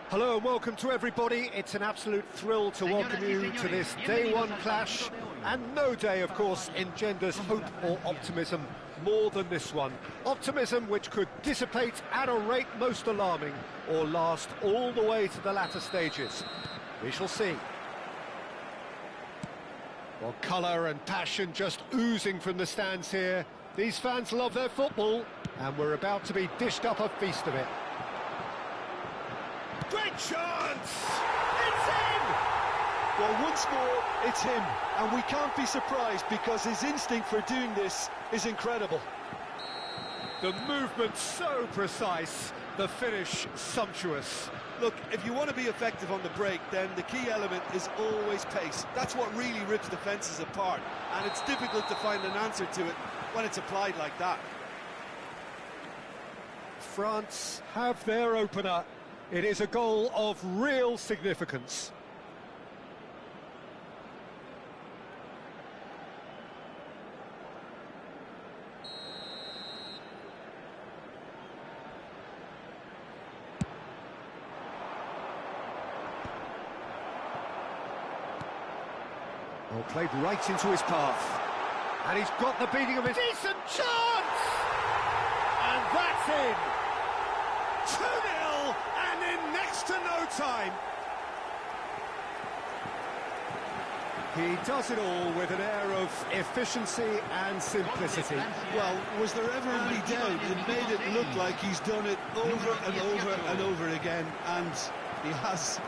Hello and welcome to everybody. It's an absolute thrill to welcome you to this day one clash, and no day, of course, engenders hope or optimism more than this one. Optimism which could dissipate at a rate most alarming or last all the way to the latter stages. We shall see. Well, colour and passion just oozing from the stands here. These fans love their football, and we're about to be dished up a feast of it. Great chance! It's in! Well, once more, it's him, and we can't be surprised because his instinct for doing this is incredible. The movement so precise, the finish sumptuous. Look, if you want to be effective on the break, then the key element is always pace. That's what really rips defences apart, and it's difficult to find an answer to it when it's applied like that. France have their opener. It is a goal of real significance. Well, played right into his path. And he's got the beating of his... Decent chance! And that's in! 2-0! And in next to no time. He does it all with an air of efficiency and simplicity. Well, was there ever any doubt? It made it look like he's done it over and over and over again, and he has.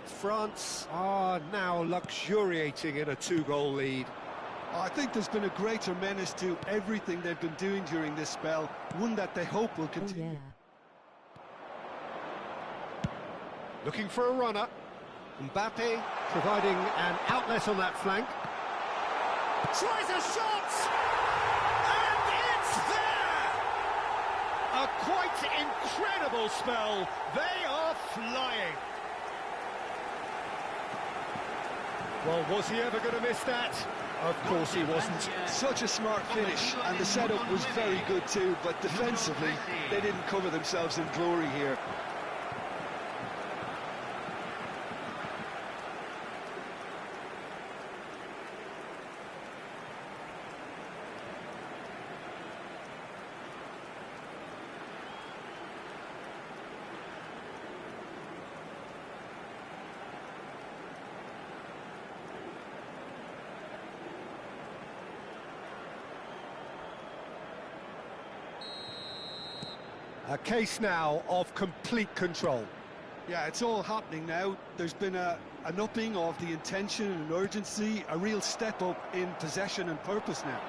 France are now luxuriating in a two-goal lead. I think there's been a greater menace to everything they've been doing during this spell, one that they hope will continue. Oh, yeah. Looking for a runner. Mbappe providing an outlet on that flank. Tries a shot! And it's there! A quite incredible spell. They are flying. Well, was he ever going to miss that? Of course he wasn't. Such a smart finish, and the setup was very good too, but defensively, they didn't cover themselves in glory here. A case now of complete control. Yeah, it's all happening now. There's been an upping of the intention and urgency, a real step up in possession and purpose now.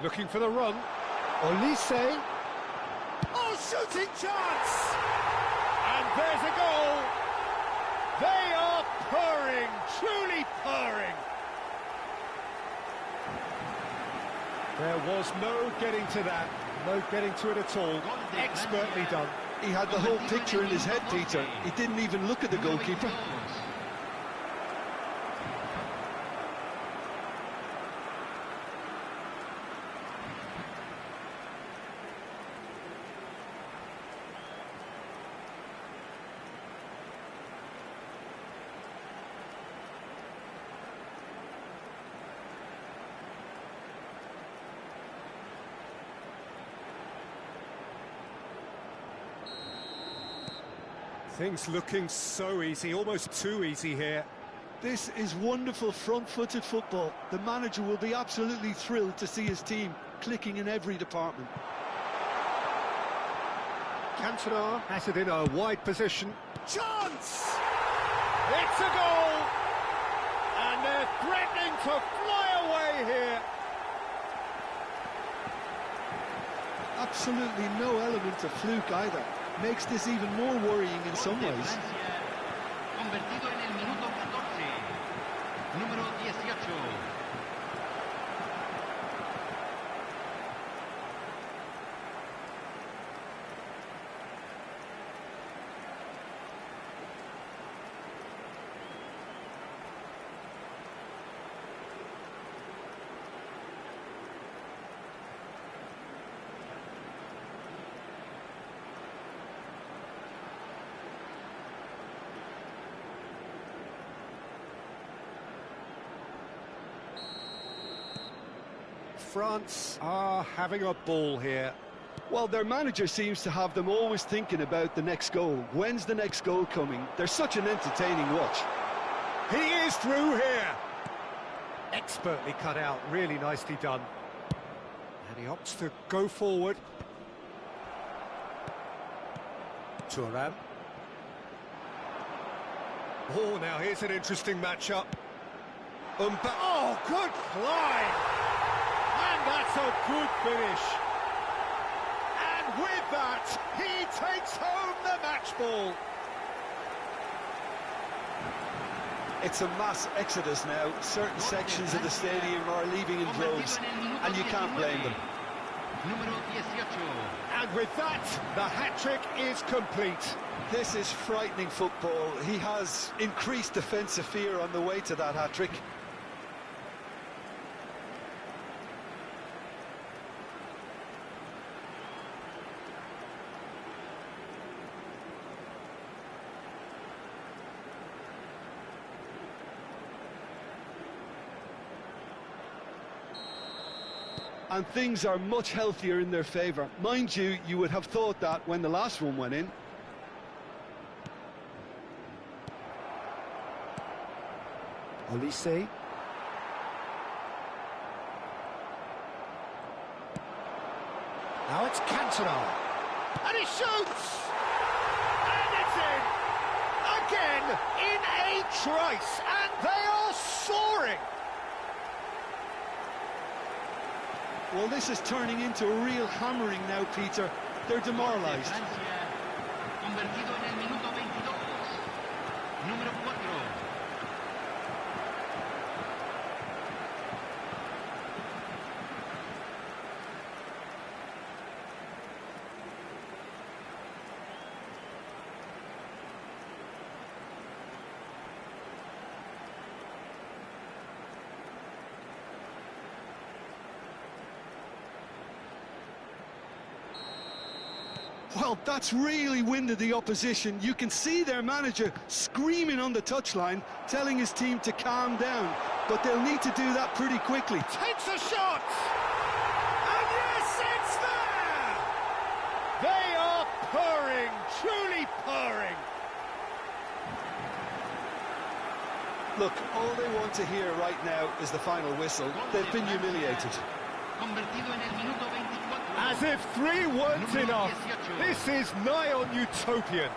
Looking for the run. Olise. Oh, shooting chance! And there's a goal. They are purring, truly purring. There was no getting to that. No getting to it at all. Expertly done. He had the whole picture in his head, Peter. He didn't even look at the goalkeeper. Things looking so easy, almost too easy here. This is wonderful front-footed football. The manager will be absolutely thrilled to see his team clicking in every department. Cantona has it in a wide position. Chance! It's a goal! And they're threatening to fly away here. Absolutely no element of fluke either. Makes this even more worrying in some ways. Convertido en el minuto 14, número 18. France are having a ball here. Well, their manager seems to have them always thinking about the next goal. When's the next goal coming? They're such an entertaining watch. He is through here. Expertly cut out, really nicely done. And he opts to go forward. Thuram. Oh, now here's an interesting matchup. Oh, good climb! And that's a good finish. And with that, he takes home the match ball. It's a mass exodus now. Certain sections of the stadium are leaving in droves, and you can't blame them. And with that, the hat-trick is complete. This is frightening football. He has increased defensive fear on the way to that hat-trick. And things are much healthier in their favour. Mind you, you would have thought that when the last one went in. Olise. Now it's Cantona. And he shoots! And it's in! Again, in a trice! And they are soaring! Well, this is turning into a real hammering now, Peter. They're demoralised. Convertido en el minuto 22, número 4. Well, that's really winded the opposition. You can see their manager screaming on the touchline, telling his team to calm down. But they'll need to do that pretty quickly. Takes a shot! And yes, it's there! They are purring, truly purring. Look, all they want to hear right now is the final whistle. They've been humiliated. Convertido en el minuto 24. As if 3 weren't enough, this is nigh on utopian.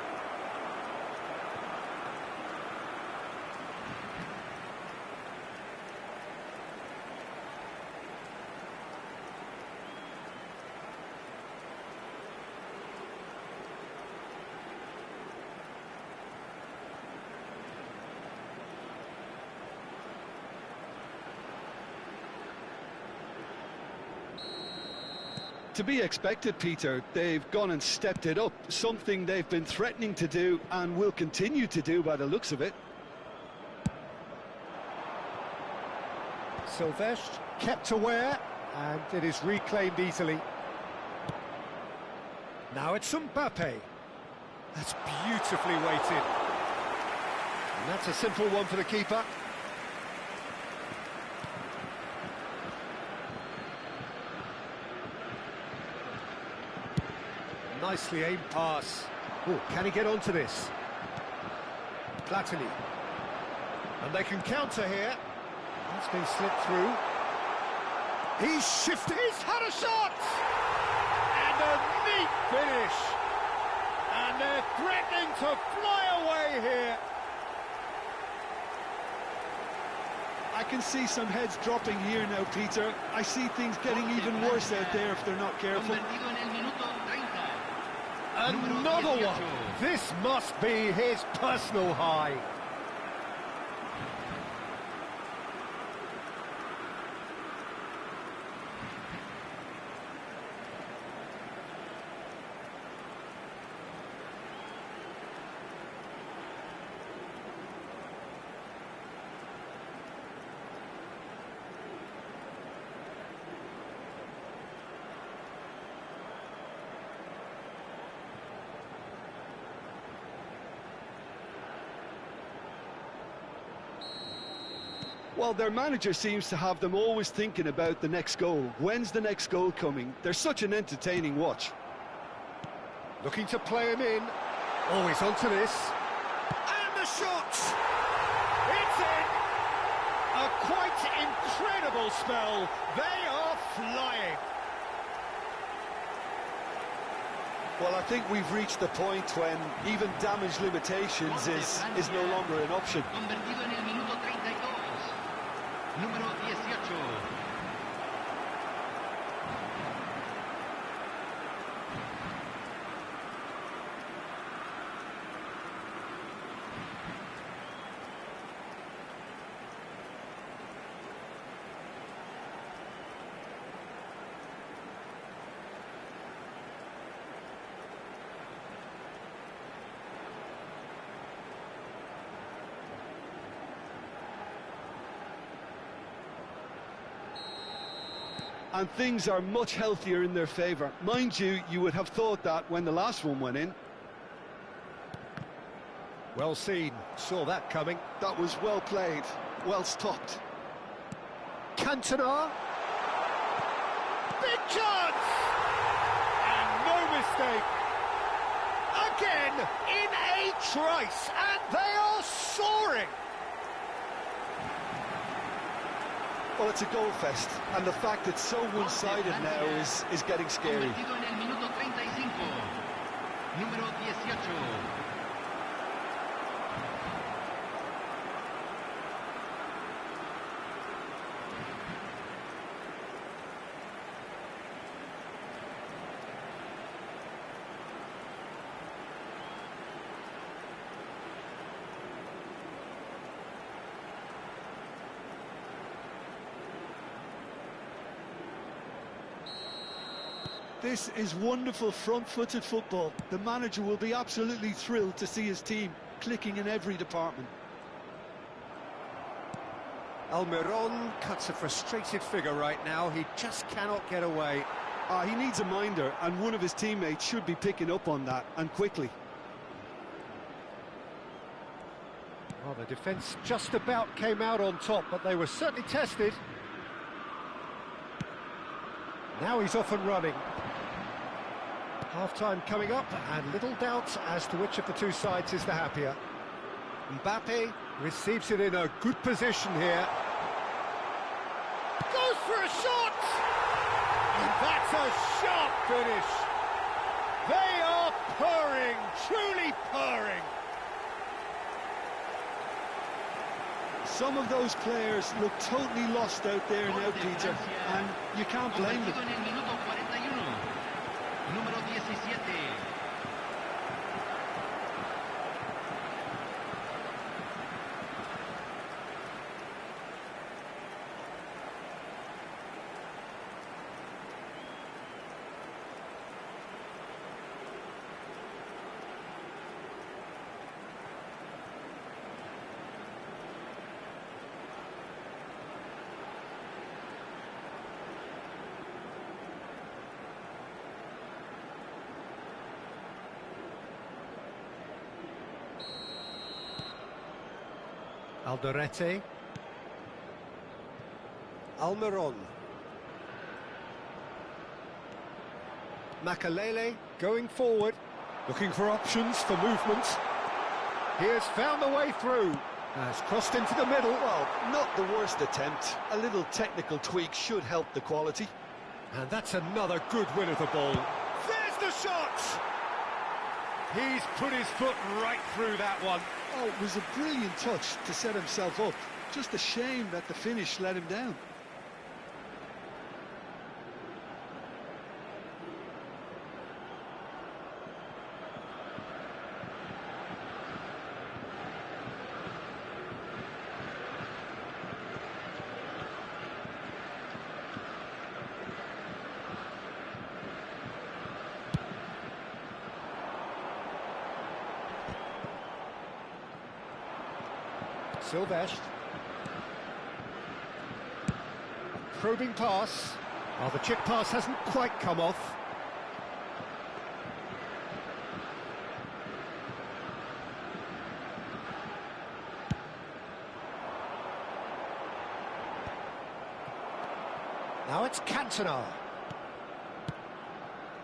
to be expected, Peter. They've gone and stepped it up, something they've been threatening to do and will continue to do by the looks of it. Silvestre kept aware, and it is reclaimed easily. Now it's Mbappe. That's beautifully weighted. And that's a simple one for the keeper. Nicely aimed pass. Oh, can he get onto this? Platini. And they can counter here. That's been slipped through. He's shifted. He's had a shot! And a neat finish. And they're threatening to fly away here. I can see some heads dropping here now, Peter. I see things getting even worse out there if they're not careful. Another one. This must be his personal high. Well, their manager seems to have them always thinking about the next goal. When's the next goal coming? They're such an entertaining watch. Looking to play him in. Oh, he's onto this. And the shot! It's in! A quite incredible spell. They are flying. Well, I think we've reached the point when even damage limitations is no longer an option. Número 18. And things are much healthier in their favour. Mind you, you would have thought that when the last one went in. Well seen, saw that coming. That was well played, well stopped. Cantona. Big chance! And no mistake. Again, in a trice, and they are soaring. Well, it's a goal fest, and the fact it's so one-sided now is getting scary. This is wonderful front-footed football. The manager will be absolutely thrilled to see his team clicking in every department. Almiron cuts a frustrated figure right now. He just cannot get away. He needs a minder, and one of his teammates should be picking up on that, and quickly. Well, the defence just about came out on top, but they were certainly tested. Now he's off and running. Half-time coming up, and little doubt as to which of the two sides is the happier. Mbappe receives it in a good position here. Goes for a shot! And that's a sharp finish. They are purring, truly purring. Some of those players look totally lost out there now, Peter, and you can't blame them. Alderete. Almiron. Makalele going forward, looking for options for movement. He has found the way through. Has crossed into the middle. Well, not the worst attempt. A little technical tweak should help the quality. And that's another good win of the ball. There's the shot! He's put his foot right through that one. Oh, it was a brilliant touch to set himself up. Just a shame that the finish let him down. Silvestre. Probing pass. Well, the chip pass hasn't quite come off. Now it's Cantona.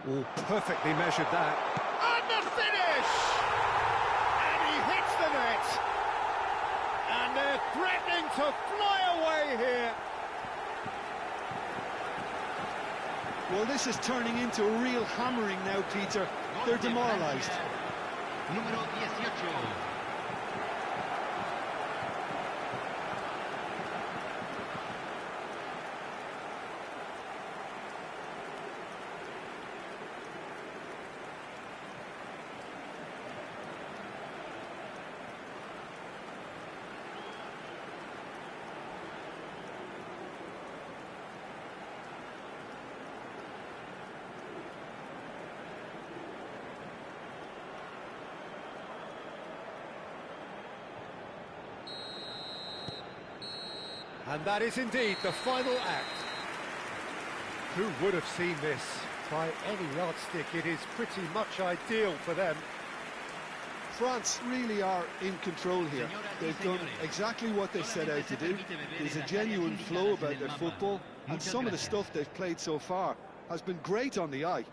Oh, perfectly measured that. And the finish! And he hits the net. And they're threatening to fly away here. Well, this is turning into a real hammering now, Peter. They're demoralised. Número 18. And that is indeed the final act. Who would have seen this? By any yardstick, it is pretty much ideal for them. France really are in control here. They've done exactly what they set out to do. There's a genuine flow about their football, and some of the stuff they've played so far has been great on the eye.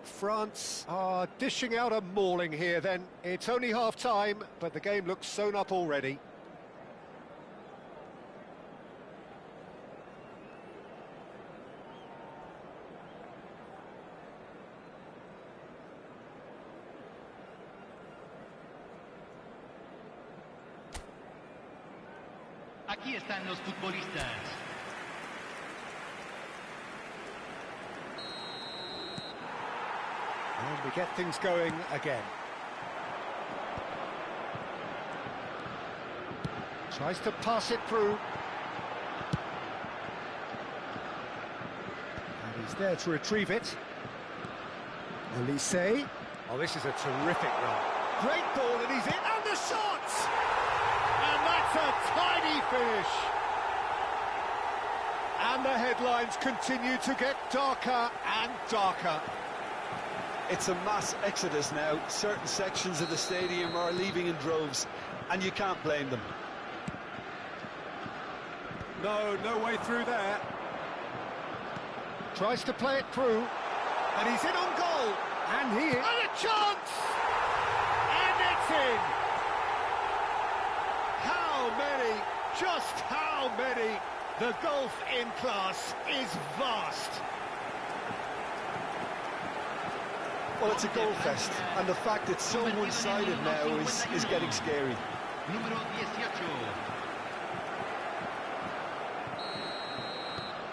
France are dishing out a mauling here then. It's only half-time, but the game looks sewn up already. Aquí están los futbolistas. And we get things going again. Tries to pass it through. And he's there to retrieve it. Elise. Oh, this is a terrific run. Great ball, and he's in, and the shot! And that's a tiny finish. And the headlines continue to get darker and darker. It's a mass exodus now. Certain sections of the stadium are leaving in droves, and you can't blame them. No way through there. Tries to play it through, and he's in on goal. And he... And a chance! And it's in! How many? Just how many? The gulf in class is vast. Well, it's a goal fest, and the fact it's so one-sided now is getting scary. Número 18.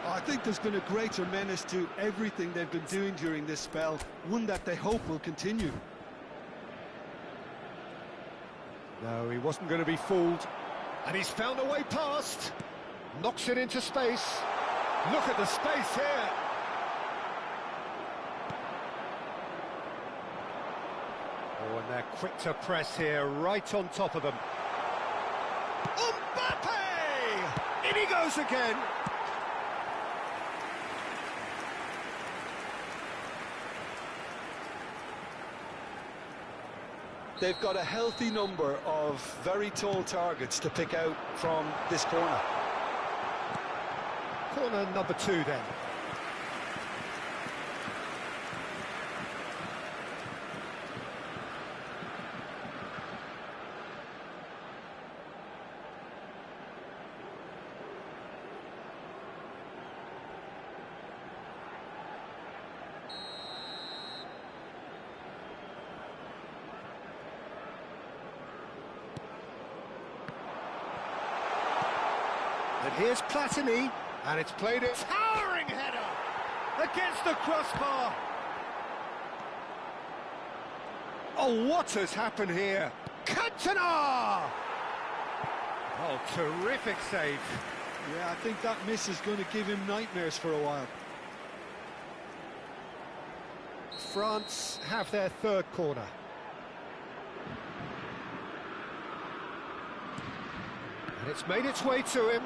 I think there's been a greater menace to everything they've been doing during this spell, one that they hope will continue. No, he wasn't going to be fooled. And he's found a way past. Knocks it into space. Look at the space here. Oh, and they're quick to press here, right on top of them. Mbappe! In he goes again. They've got a healthy number of very tall targets to pick out from this corner. Corner number 2 then. And here's Platini, and it's played a towering header against the crossbar. Oh, what has happened here? Cantona! Oh, terrific save. Yeah, I think that miss is going to give him nightmares for a while. France have their 3rd corner. And it's made its way to him.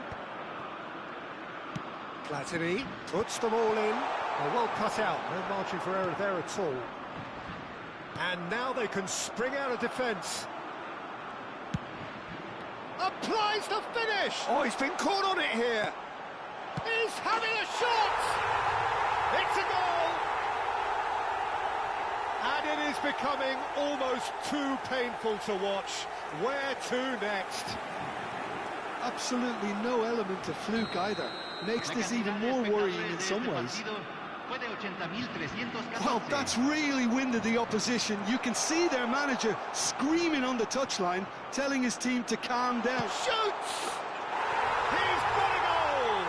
Platini puts them all in. They're well cut out, no margin for error there at all. And now they can spring out of defence. Applies the finish! Oh, he's been caught on it here. He's having a shot! It's a goal! And it is becoming almost too painful to watch. Where to next? Absolutely no element of fluke either. Makes this even more worrying in some ways. Well, that's really winded the opposition. You can see their manager screaming on the touchline, telling his team to calm down. Shoots! He's got a goal!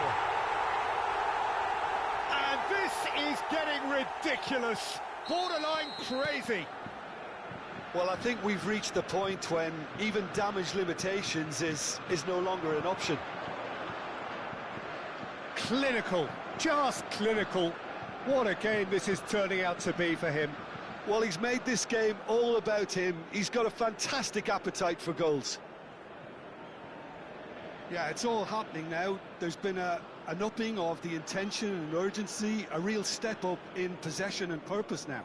And this is getting ridiculous. Borderline crazy. Well, I think we've reached the point when even damage limitations is no longer an option. Clinical, just clinical. What a game this is turning out to be for him. Well, he's made this game all about him. He's got a fantastic appetite for goals. Yeah, it's all happening now. There's been an upping of the intention and urgency, a real step up in possession and purpose now.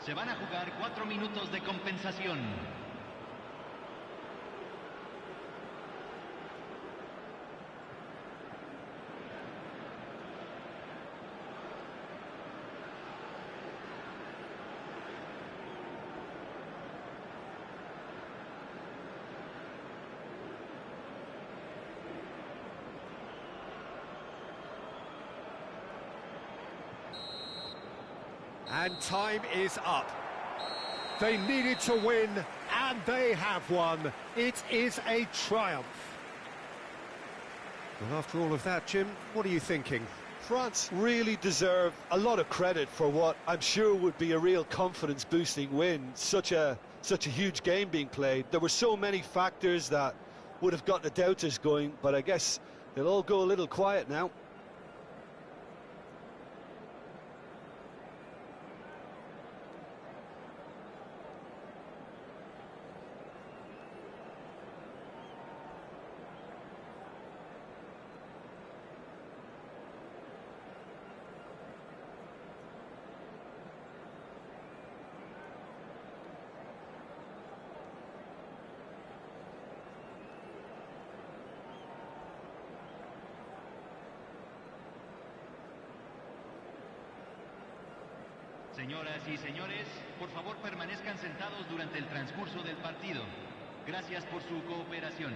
Se van a jugar 4 minutos de compensación. And time is up. They needed to win, and they have won. It is a triumph. Well, after all of that, Jim, what are you thinking? France really deserve a lot of credit for what I'm sure would be a real confidence-boosting win. Such a huge game being played. There were so many factors that would have gotten the doubters going, but I guess they'll all go a little quiet now. Señoras y señores, por favor permanezcan sentados durante el transcurso del partido. Gracias por su cooperación.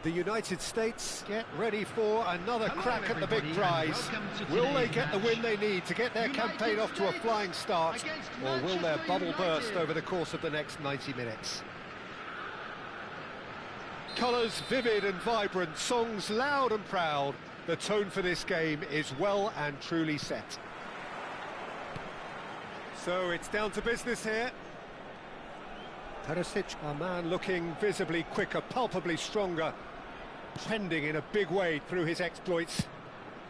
The United States get ready for another crack at the big prize. Will they get the win they need to get their campaign off to a flying start, or will their bubble burst over the course of the next 90 minutes? Colours vivid and vibrant, songs loud and proud. The tone for this game is well and truly set. So it's down to business here. Perisic, a man looking visibly quicker, palpably stronger, trending in a big way through his exploits.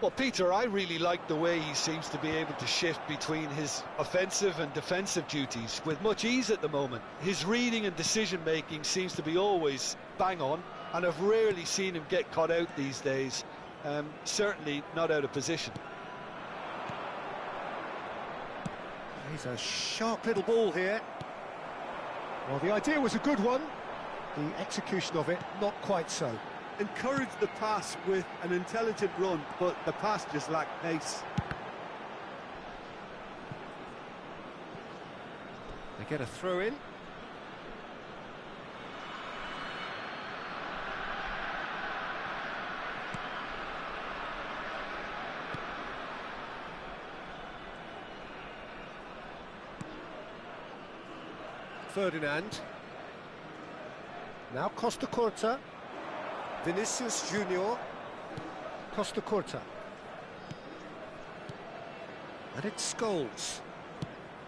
Well, Peter, I really like the way he seems to be able to shift between his offensive and defensive duties with much ease at the moment. His reading and decision-making seems to be always bang on, and I've rarely seen him get caught out these days. Certainly not out of position. He's a sharp little ball here. Well, the idea was a good one. The execution of it, not quite so. Encouraged the pass with an intelligent run, but the pass just lacked pace. They get a throw in. Ferdinand. Now Costa Curta. Vinicius Junior. Costa Curta. And it's Scholes.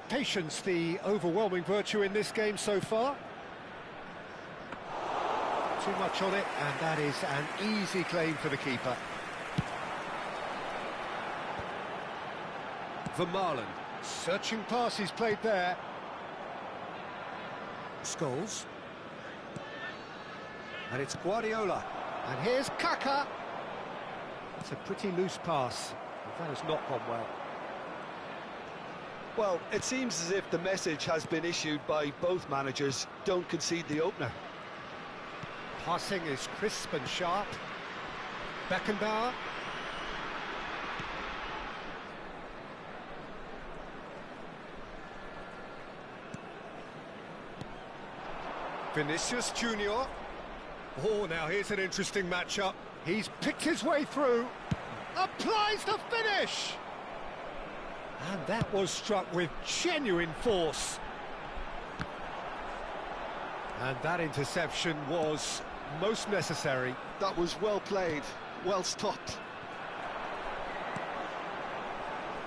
Patience, the overwhelming virtue in this game so far. Too much on it, and that is an easy claim for the keeper. Vermaelen. Searching pass he's played there. Scholes. And it's Guardiola. And here's Kaka. It's a pretty loose pass. That has not gone well. Well, it seems as if the message has been issued by both managers. Don't concede the opener. Passing is crisp and sharp. Beckenbauer. Vinicius Junior. Oh, now here's an interesting matchup. He's picked his way through. Applies the finish! And that was struck with genuine force. And that interception was most necessary. That was well played, well stopped.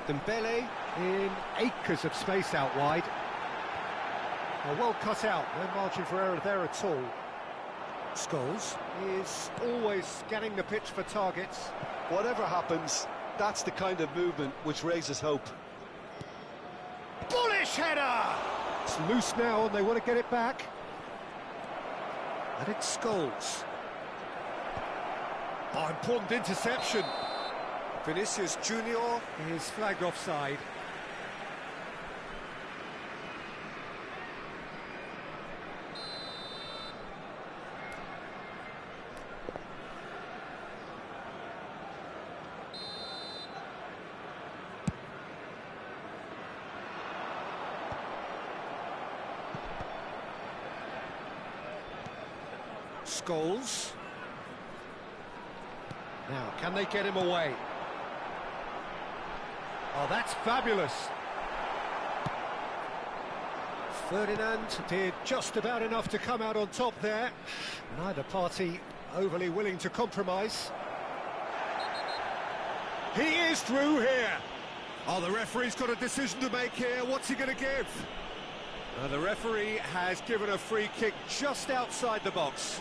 Dembele in acres of space out wide. Well cut out, no margin for error there at all. Scholes is always scanning the pitch for targets. Whatever happens, that's the kind of movement which raises hope. Bullish header! It's loose now and they want to get it back. And it's Scholes. Oh, important interception. Vinicius Junior is flagged offside. Scholes. Now, can they get him away? Oh, that's fabulous. Ferdinand did just about enough to come out on top there. Neither party overly willing to compromise. He is through here. Oh, the referee's got a decision to make here. What's he going to give? The referee has given a free kick just outside the box.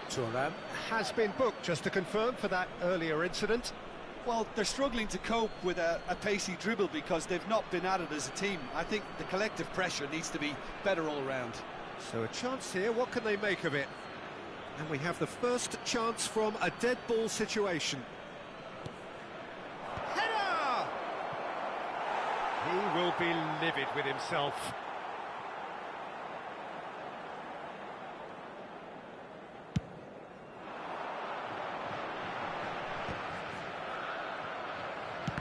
Thuram has been booked, just to confirm, for that earlier incident. Well, they're struggling to cope with a pacey dribble because they've not been at it as a team. I think the collective pressure needs to be better all round. So a chance here, what can they make of it? And we have the first chance from a dead ball situation. Header! He will be livid with himself.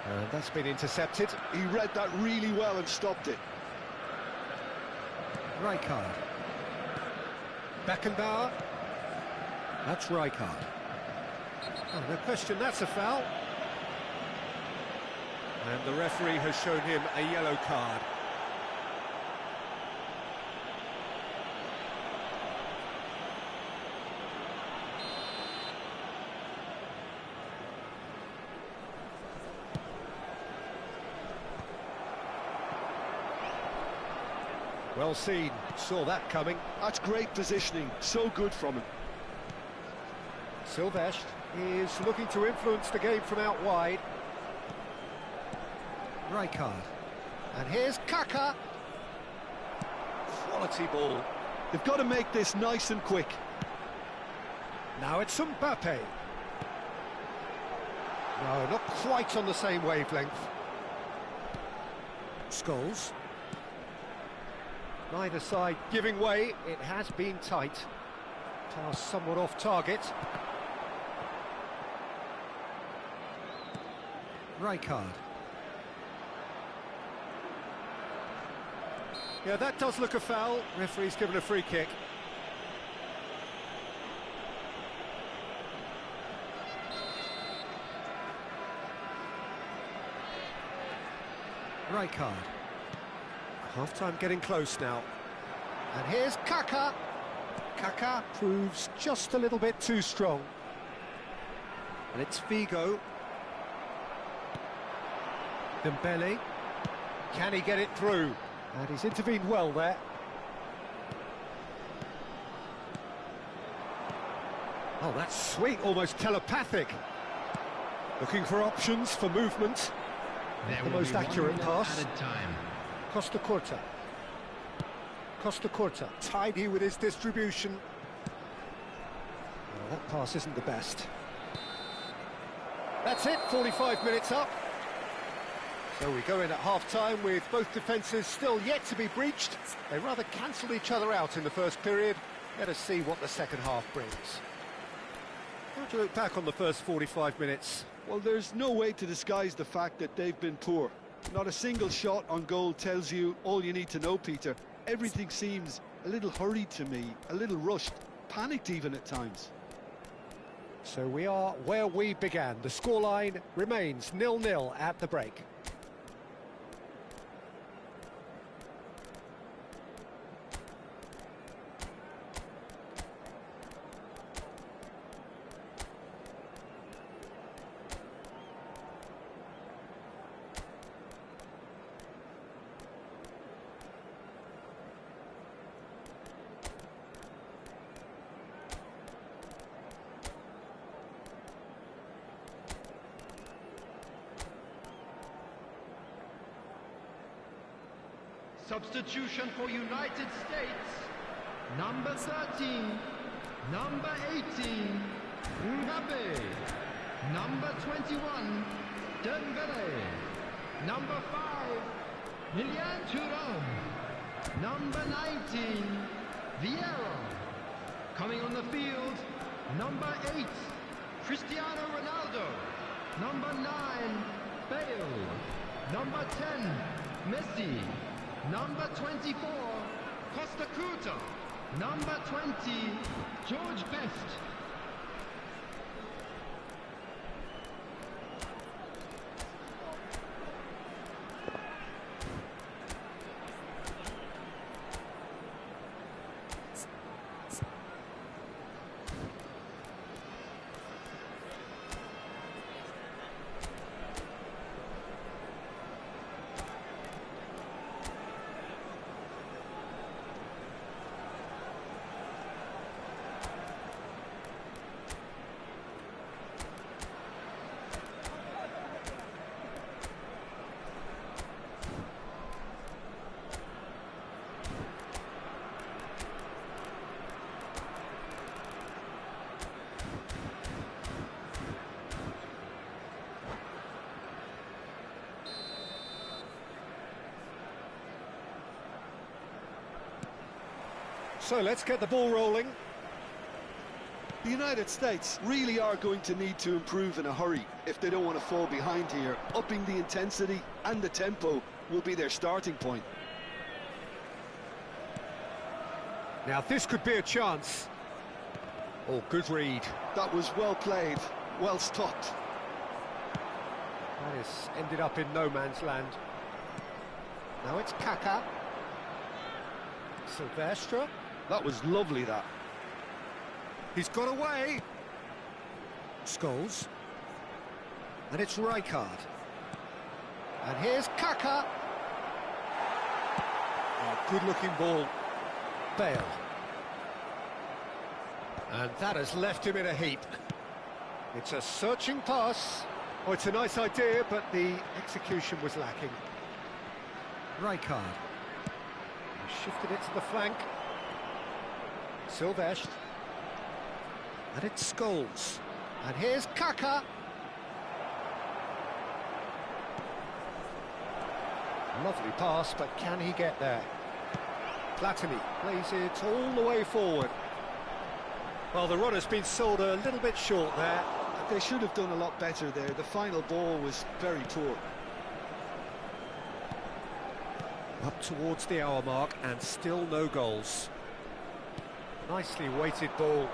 And that's been intercepted. He read that really well and stopped it. Rijkaard. Beckenbauer. That's Rijkaard. Oh, no question, that's a foul. And the referee has shown him a yellow card. Well seen, saw that coming. That's great positioning, so good from him. Silvestre is looking to influence the game from out wide. Rijkaard. And here's Kaka. Quality ball. They've got to make this nice and quick. Now it's Mbappe. No, not quite on the same wavelength. Scholes. Neither side giving way. It has been tight. Pass somewhat off target. Rijkaard. Yeah, that does look a foul. Referee's given a free kick. Rijkaard. Half-time getting close now. And here's Kaka. Kaka proves just a little bit too strong. And it's Figo. Dembele. Can he get it through? And he's intervened well there. Oh, that's sweet, almost telepathic. Looking for options for movement. The most accurate pass. Costa Curta. Costa Curta, tidy with his distribution. Well, that pass isn't the best. That's it, 45 minutes up. So we go in at half-time with both defences still yet to be breached. They rather cancelled each other out in the first period. Let us see what the second half brings. How do you look back on the first 45 minutes? Well, there's no way to disguise the fact that they've been poor. Not a single shot on goal tells you all you need to know, Peter. Everything seems a little hurried to me, a little rushed, panicked even at times. So we are where we began. The scoreline remains 0-0 at the break. Substitution for United States, number 13, number 18, Mbappe, number 21, Dembele, number 5, Lilian Thuram, number 19, Vieira, coming on the field, number 8, Cristiano Ronaldo, number 9, Bale, number 10, Messi, number 24, Costa Curta. Number 20, George Best. So let's get the ball rolling. The United States really are going to need to improve in a hurry if they don't want to fall behind here. Upping the intensity and the tempo will be their starting point. Now this could be a chance. Oh, good read. That was well played, well stopped. That has ended up in no man's land. Now it's Kaka. Silvestre. That was lovely, that. He's got away. Scholes. And it's Rijkaard. And here's Kaka. Good-looking ball. Bale. And that has left him in a heap. It's a searching pass. Oh, it's a nice idea, but the execution was lacking. Rijkaard. He shifted it to the flank. Silvestre. And it's Scholes. And here's Kaka. Lovely pass, but can he get there? Platini plays it all the way forward. Well, the run has been sold a little bit short there. They should have done a lot better there. The final ball was very poor. Up towards the hour mark and still no goals. Nicely weighted ball.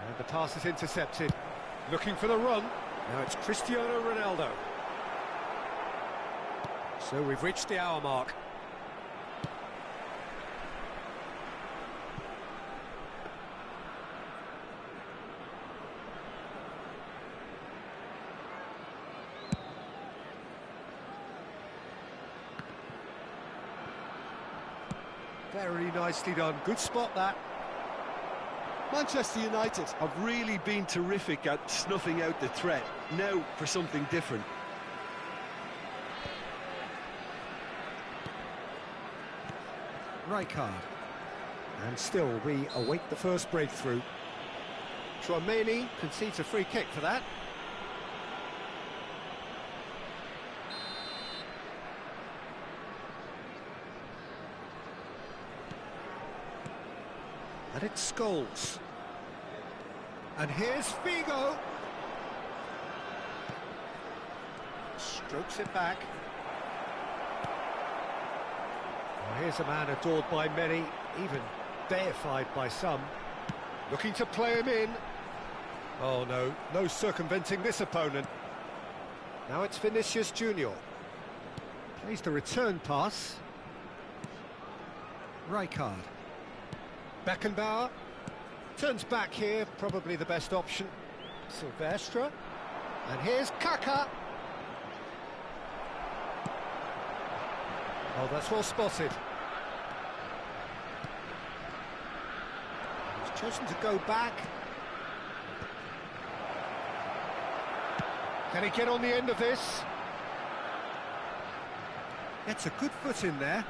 And the pass is intercepted. Looking for the run. Now it's Cristiano Ronaldo. So we've reached the hour mark. Very nicely done. Good spot, that. Manchester United have really been terrific at snuffing out the threat. Now for something different. Rijkaard. And still we await the first breakthrough. Tchouaméni concedes a free kick for that. And it's Scholes. And here's Figo. Strokes it back. Well, here's a man adored by many, even deified by some. Looking to play him in. Oh no, no circumventing this opponent. Now it's Vinicius Junior. Plays the return pass. Rijkaard. Beckenbauer turns back here, probably the best option. Silvestre, and here's Kaka. Oh, that's well spotted. He's chosen to go back. Can he get on the end of this? Gets a good foot in there.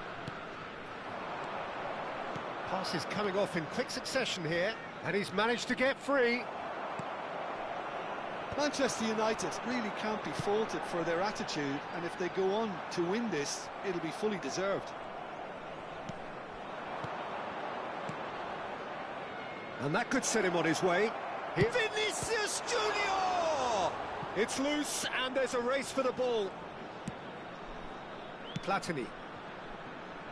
Passes coming off in quick succession here, and he's managed to get free. Manchester United really can't be faulted for their attitude, and if they go on to win this, it'll be fully deserved. And that could set him on his way. Here's Vinicius Junior! It's loose, and there's a race for the ball. Platini.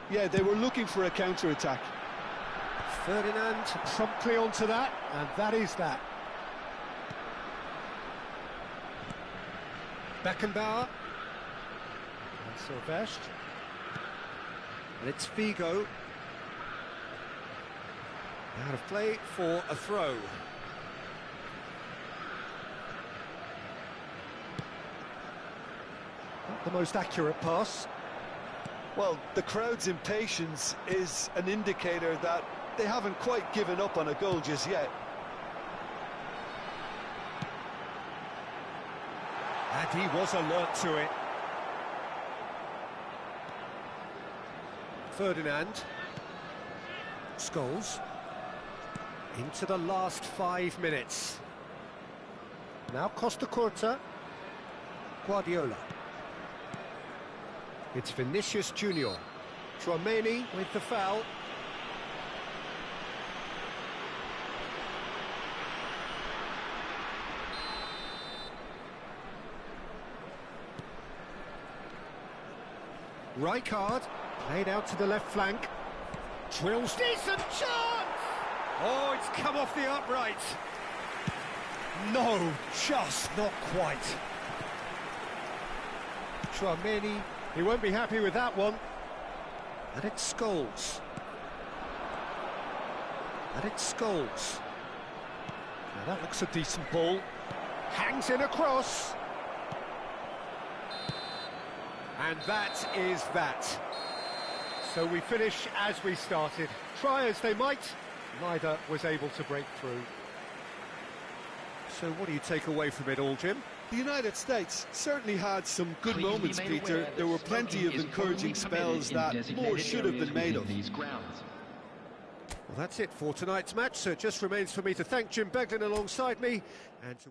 Yeah, they were looking for a counter-attack. Ferdinand promptly onto that, and that is that. Beckenbauer. And Silvestre. And it's Figo. Out of play for a throw. Not the most accurate pass. Well, the crowd's impatience is an indicator that they haven't quite given up on a goal just yet. And he was alert to it. Ferdinand. Scholes. Into the last 5 minutes. Now Costa Curta. Guardiola. It's Vinicius Junior. Tchouaméni with the foul. Rijkaard, played out to the left flank. Drills, decent chance! Oh, it's come off the upright. No, just not quite. Tchouaméni, he won't be happy with that one. And it's Scholes. And it's Scholes. Now that looks a decent ball. Hangs in across. And that is that. So we finish as we started. Try as they might, neither was able to break through. So what do you take away from it all, Jim? The United States certainly had some good moments, Peter. There were plenty of encouraging spells that more should have been made of. Well, that's it for tonight's match, so it just remains for me to thank Jim Beglin alongside me and to...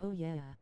Oh yeah.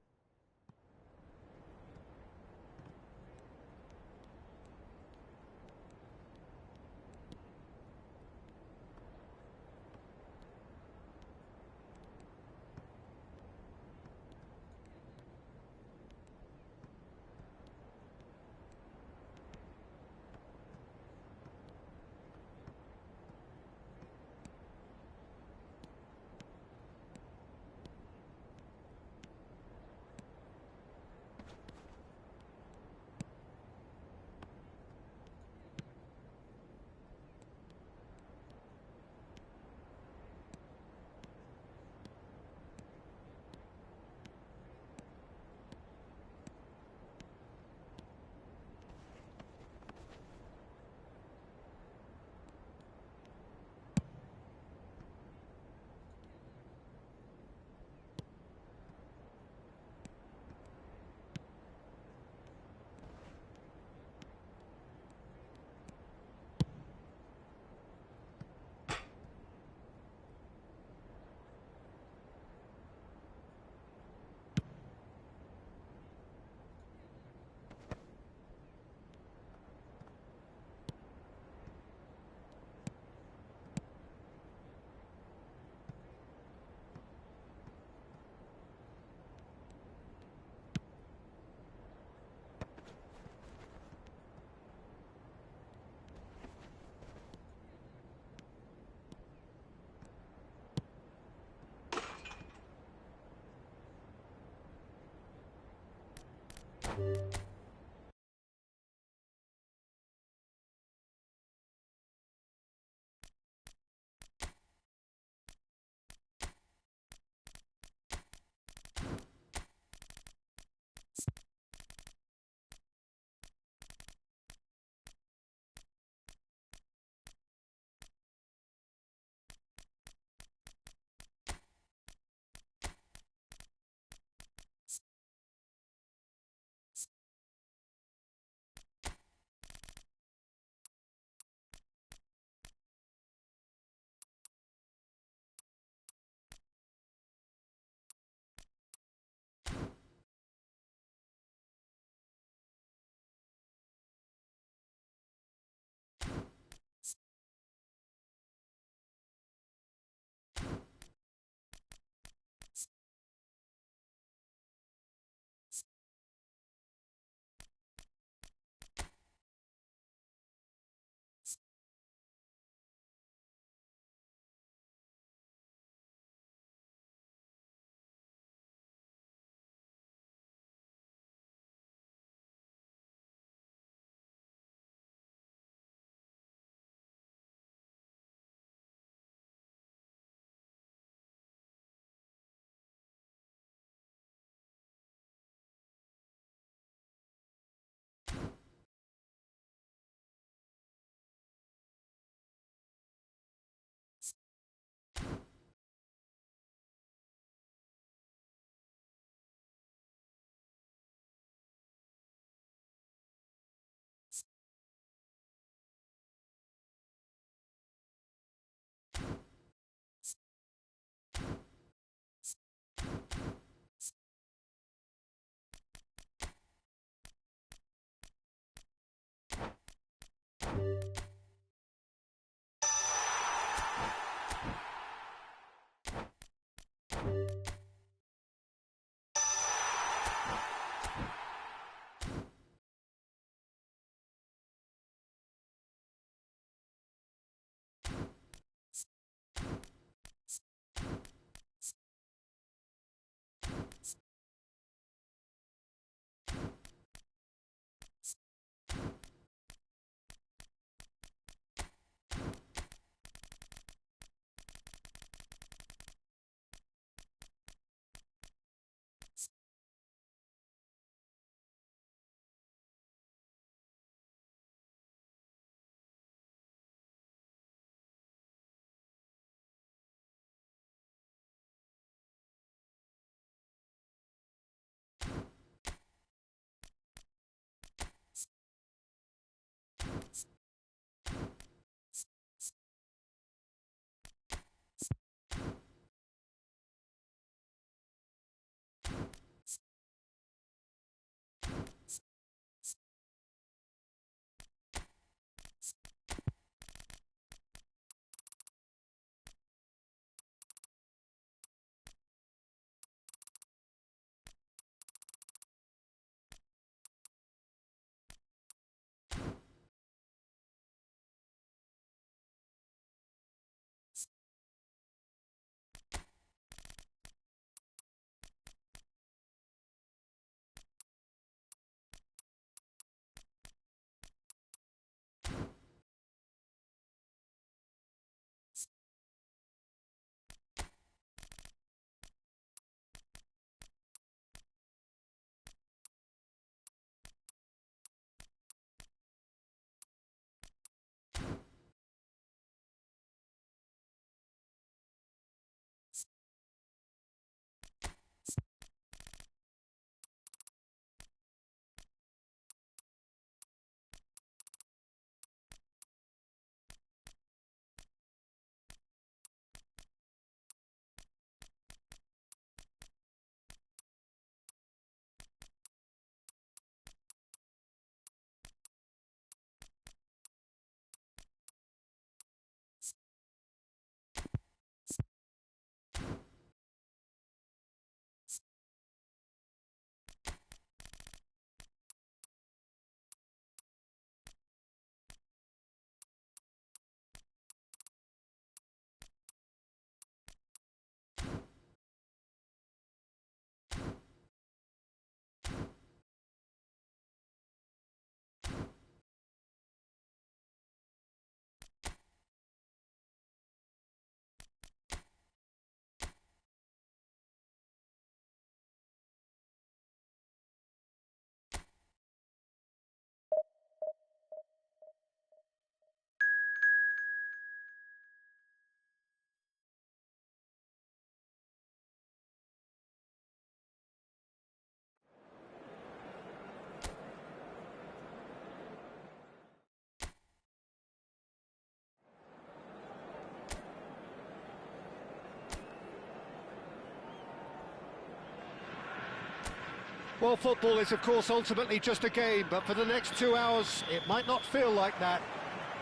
Well, football is, of course, ultimately just a game, but for the next 2 hours, it might not feel like that.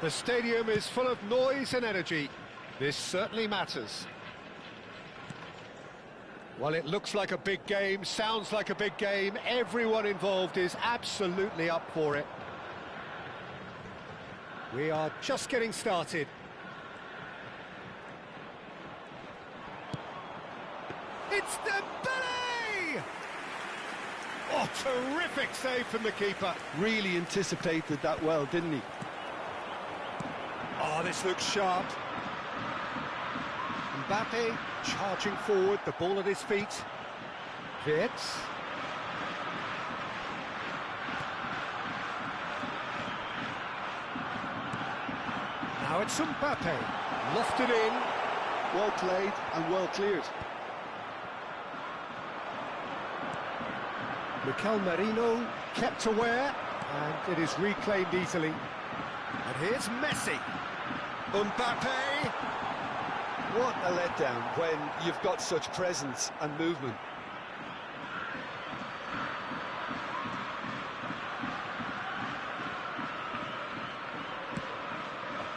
The stadium is full of noise and energy. This certainly matters. Well, it looks like a big game, sounds like a big game. Everyone involved is absolutely up for it. We are just getting started. It's Dembele! Oh, terrific save from the keeper. Really anticipated that well, didn't he? Oh, this looks sharp. Mbappe charging forward, the ball at his feet. Wirtz. Now it's Mbappe, lofted in. Well played and well cleared. Mikel Merino kept aware, and it is reclaimed easily. And here's Messi. Mbappe. What a letdown when you've got such presence and movement.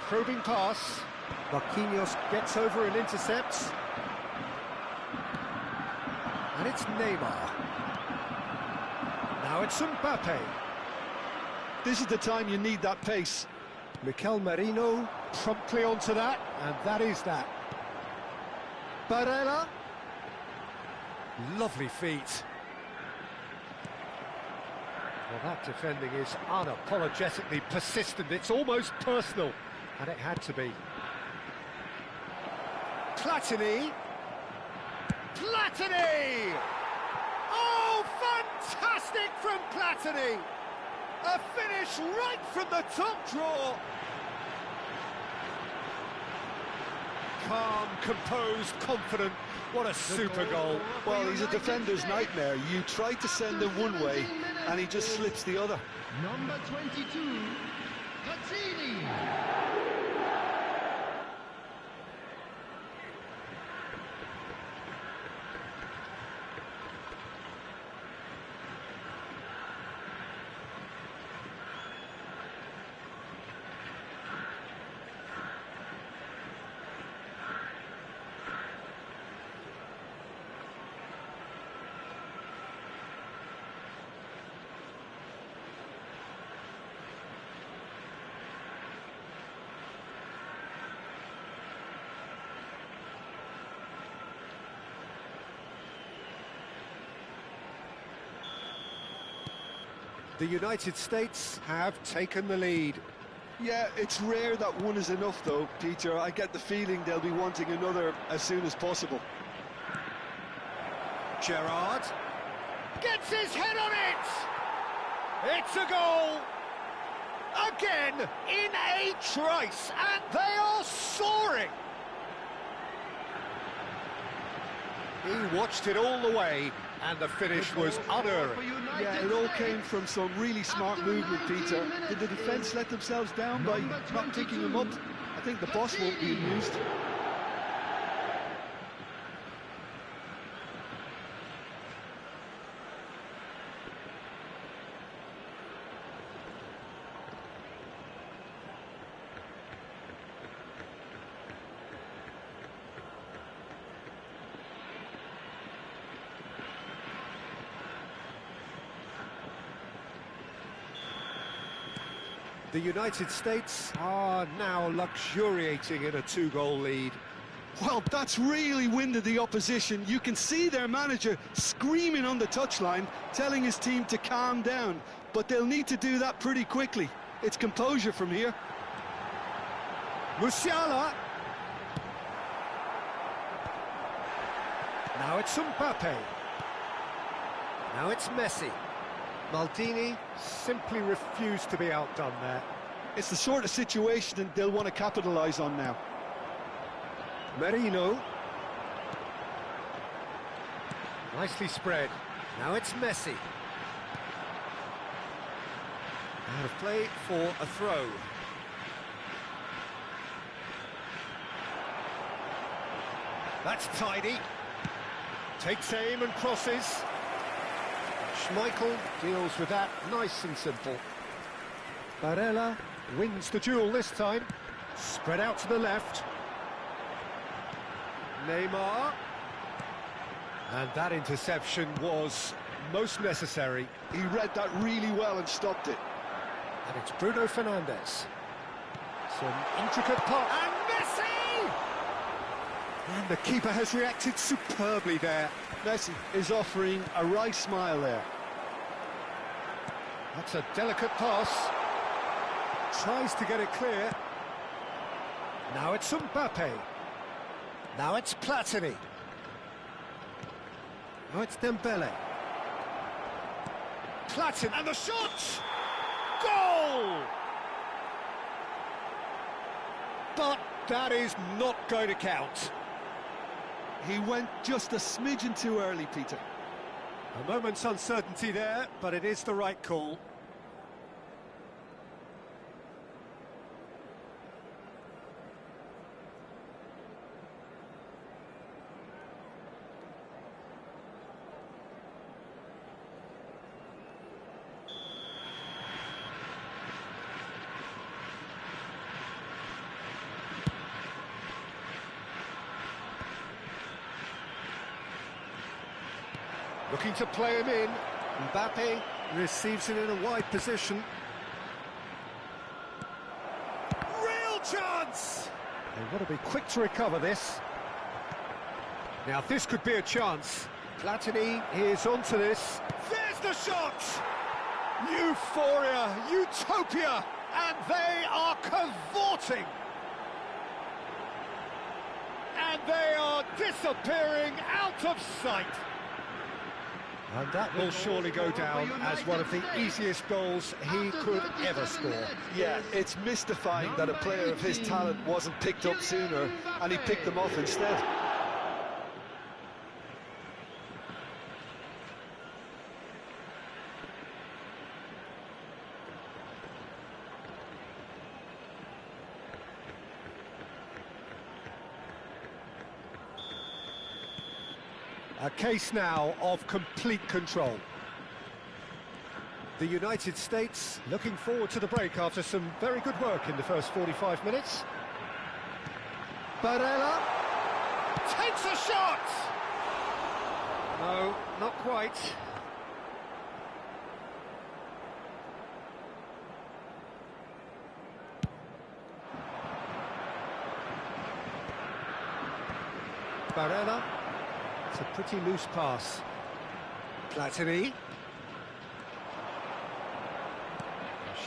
Probing pass. Marquinhos gets over and intercepts. And it's Neymar. Now it's Mbappe. This is the time you need that pace. Mikel Merino promptly onto that, and that is that. Barella. Lovely feet. Well, that defending is unapologetically persistent. It's almost personal, and it had to be. Platini. Platini! Oh, fantastic from Platini! A finish right from the top draw. Calm, composed, confident. What a super goal. Well, he's a defender's nightmare. You try to send him one way, and he just slips the other. Number 22, Platini. The United States have taken the lead. Yeah, it's rare that one is enough, though, Peter. I get the feeling they'll be wanting another as soon as possible. Gerrard gets his head on it! It's a goal! Again, in a trice, and they are soaring! He watched it all the way, and the finish was unerring. Yeah, it all came from some really smart movement, Peter. Did the defence let themselves down by not picking him up? I think the boss won't be amused. The United States are now luxuriating in a two-goal lead. Well, that's really winded the opposition. You can see their manager screaming on the touchline, telling his team to calm down. But they'll need to do that pretty quickly. It's composure from here. Musiala. Now it's Mbappe. Now it's Messi. Maldini simply refused to be outdone there. It's the sort of situation that they'll want to capitalise on now. Merino. Nicely spread. Now it's Messi. Out of play for a throw. That's tidy. Takes aim and crosses. Schmeichel deals with that nice and simple. Barella wins the duel this time. Spread out to the left. Neymar. And that interception was most necessary. He read that really well and stopped it. And it's Bruno Fernandes. Some intricate pass. And Messi! And the keeper has reacted superbly there. Messi is offering a right smile there. That's a delicate pass. Tries to get it clear. Now it's Mbappe. Now it's Platini. Now it's Dembele. Platini, and the shot! Goal! But that is not going to count. He went just a smidgen too early, Peter. A moment's uncertainty there, but it is the right call. Looking to play him in. Mbappe receives it in a wide position. Real chance! They've got to be quick to recover this. Now this could be a chance. Platini is onto this. There's the shot! Euphoria, utopia, and they are cavorting. And they are disappearing out of sight. And that will surely go down as one of the easiest goals he could ever score. Yeah, it's mystifying that a player of his talent wasn't picked up sooner, and he picked them off instead. A case now of complete control. The United States looking forward to the break after some very good work in the first 45 minutes. Barella takes a shot! No, not quite. Barella. It's a pretty loose pass. Platini.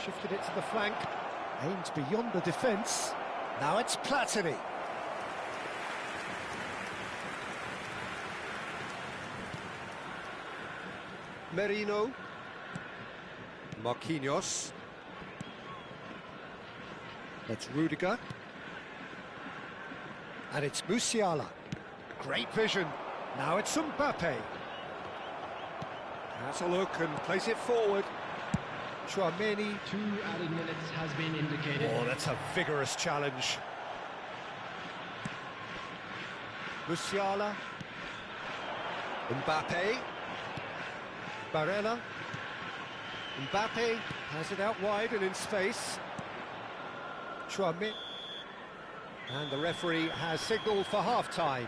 Shifted it to the flank. Aims beyond the defence. Now it's Platini. Merino. Marquinhos. That's Rudiger. And it's Musiala. Great vision. Now it's Mbappe. Has a look and plays it forward. Chouameni. 2 added minutes has been indicated. Oh, that's a vigorous challenge. Musiala. Mbappe. Barella. Mbappe has it out wide and in space. Chouameni. And the referee has signalled for half-time.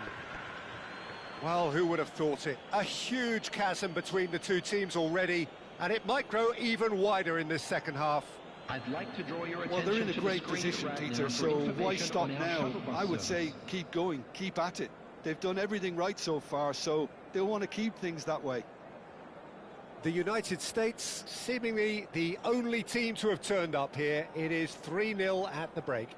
Well, who would have thought it? A huge chasm between the two teams already, and it might grow even wider in this second half. I'd like to draw your attention Well, they're in a to great the screen position, right Peter, now for so why information stop on our now? shuttle bus I would service. say keep going, keep at it. They've done everything right so far, so they'll want to keep things that way. The United States, seemingly the only team to have turned up here. It is 3-0 at the break.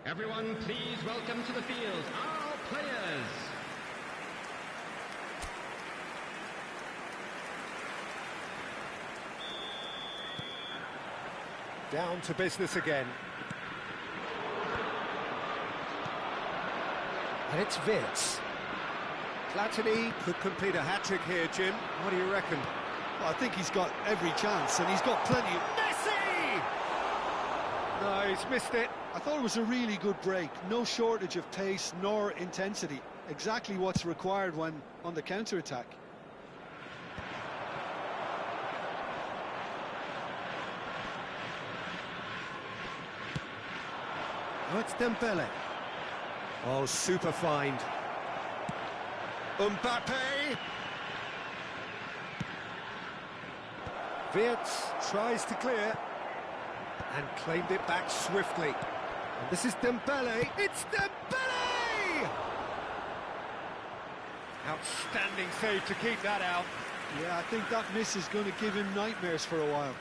Everyone, please welcome to the field our players. Down to business again. And it's Wirtz. Platini could complete a hat-trick here, Jim. What do you reckon? Well, I think he's got every chance, and he's got plenty of... Messi! No, he's missed it. I thought it was a really good break. No shortage of pace nor intensity. Exactly what's required when on the counter-attack. Oh, it's Dembele. Oh, super find. Mbappe! Wirtz tries to clear and claimed it back swiftly. And this is Dembele. It's Dembele! Outstanding save to keep that out. Yeah, I think that miss is going to give him nightmares for a while.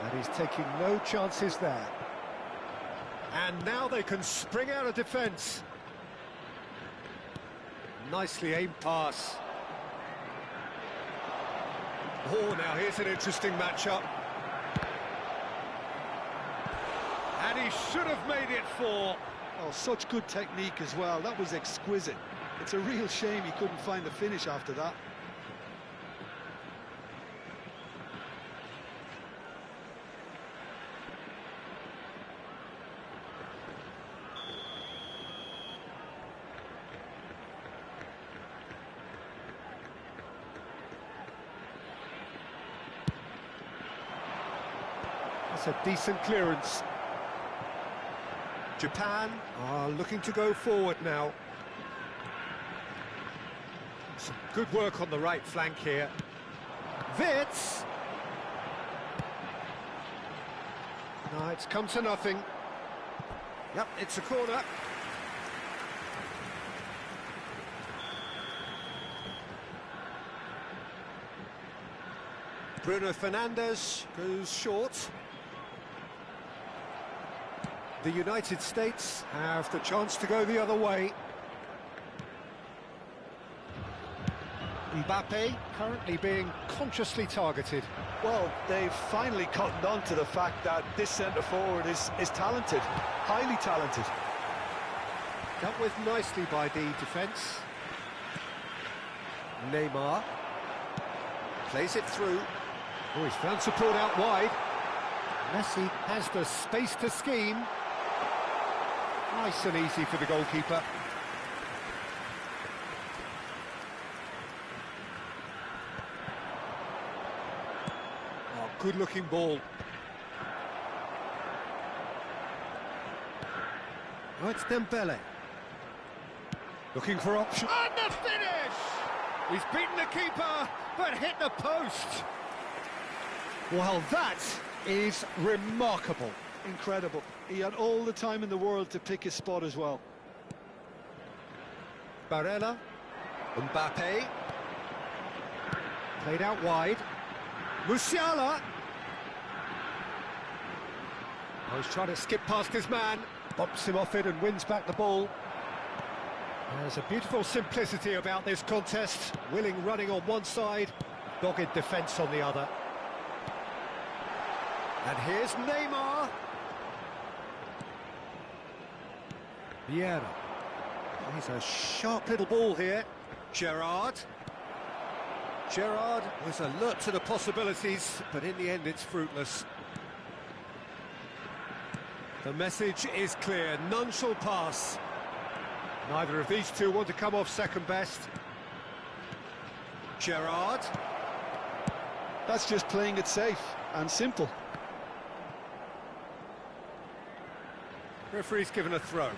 And he's taking no chances there. And now they can spring out of defence. Nicely aimed pass. Oh, now here's an interesting matchup. And he should have made it 4. Oh, such good technique as well. That was exquisite. It's a real shame he couldn't find the finish after that. That's a decent clearance. Japan are looking to go forward now. Some good work on the right flank here. Wirtz! No, it's come to nothing. Yep, it's a corner. Bruno Fernandes goes short. The United States have the chance to go the other way. Mbappe currently being consciously targeted. Well, they've finally cottoned on to the fact that this centre-forward is talented, highly talented. Dealt with nicely by the defence. Neymar plays it through. Oh, he's found support out wide. Messi has the space to scheme. Nice and easy for the goalkeeper. Oh, good-looking ball. Oh, it's Dembele. Looking for option. And the finish! He's beaten the keeper, but hit the post. Well, that is remarkable. Incredible. He had all the time in the world to pick his spot as well. Barella. Mbappe. Played out wide. Musiala. Oh, he's trying to skip past his man. Bumps him off it and wins back the ball. There's a beautiful simplicity about this contest. Willing running on one side, dogged defence on the other. And here's Neymar. Vieira. He's a sharp little ball here. Gerrard. Gerrard was alert to the possibilities, but in the end it's fruitless. The message is clear, none shall pass. Neither of these two want to come off second best. Gerrard. That's just playing it safe and simple. Referee's given a throw.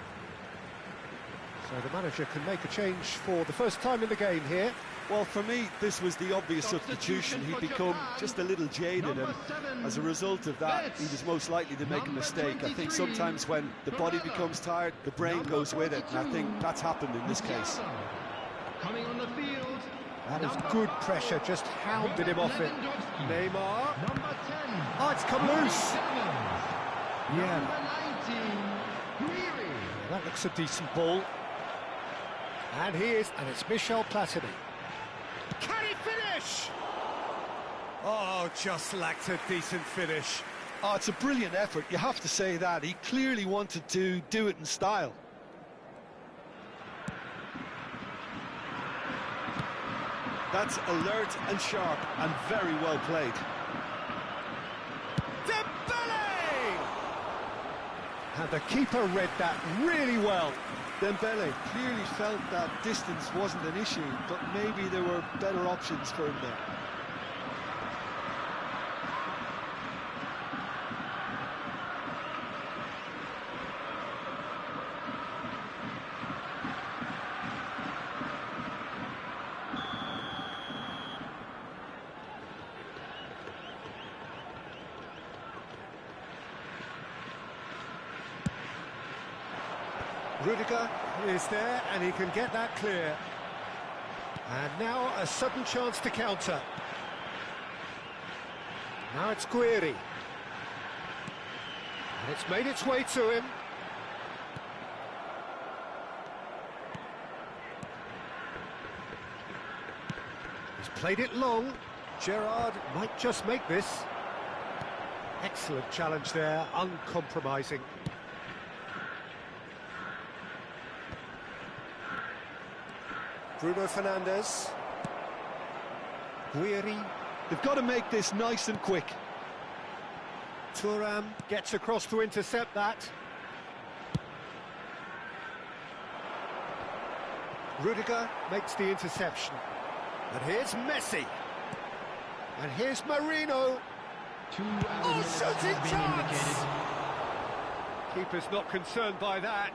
So the manager can make a change for the first time in the game here. Well, for me, this was the obvious substitution. He'd become just a little jaded, and as a result of that, he was most likely to make a mistake. I think sometimes when the body becomes tired, the brain goes with it, and I think that's happened in this case. Coming on the field. That is good pressure, just hounded him off it. Neymar. Number 10. Oh, it's come loose. Yeah, Number 19. that looks a decent ball. And it's Michel Platini. Can he finish? Oh, just lacked a decent finish. Oh, it's a brilliant effort, you have to say that. He clearly wanted to do it in style. That's alert and sharp and very well played. Dembele! And the keeper read that really well. Dembele clearly felt that distance wasn't an issue, but maybe there were better options for him there. Rudiger is there, and he can get that clear. And now a sudden chance to counter. Now it's Guiri. And it's made its way to him. He's played it long. Gerrard might just make this. Excellent challenge there, uncompromising. Bruno Fernandes. Guiri. They've got to make this nice and quick. Thuram gets across to intercept that. Rudiger makes the interception. And here's Messi. And here's Marino. Oh, shooting chance! Keeper's not concerned by that.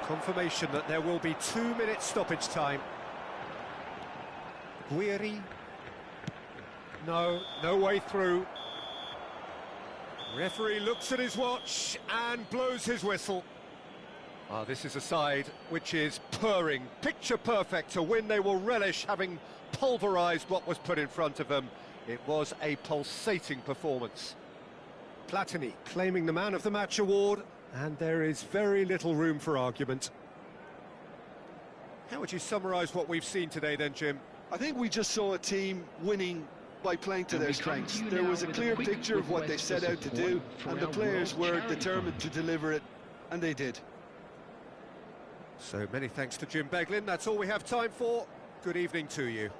Confirmation that there will be 2 minutes stoppage time. Guiri. No way through. Referee looks at his watch and blows his whistle. This is a side which is purring, picture perfect to win. They will relish having pulverised what was put in front of them. It was a pulsating performance. Platini claiming the Man of the Match award. And there is very little room for argument. How would you summarise what we've seen today then, Jim? I think we just saw a team winning by playing to their strengths. There was a clear picture of what they set out to do, and the players were determined to deliver it, and they did. So many thanks to Jim Beglin. That's all we have time for. Good evening to you.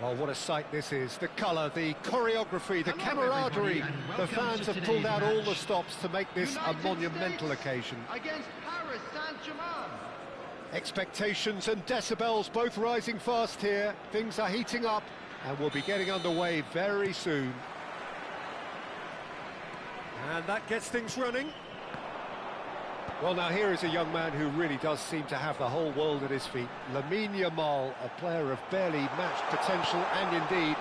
Well, what a sight this is. The colour, the choreography, the camaraderie. The fans have pulled out all the stops to make this a monumental occasion. Against Paris Saint-Germain. Expectations and decibels both rising fast here. Things are heating up and we'll be getting underway very soon. And that gets things running. Well, now here is a young man who really does seem to have the whole world at his feet. Lamine Yamal, a player of barely matched potential and indeed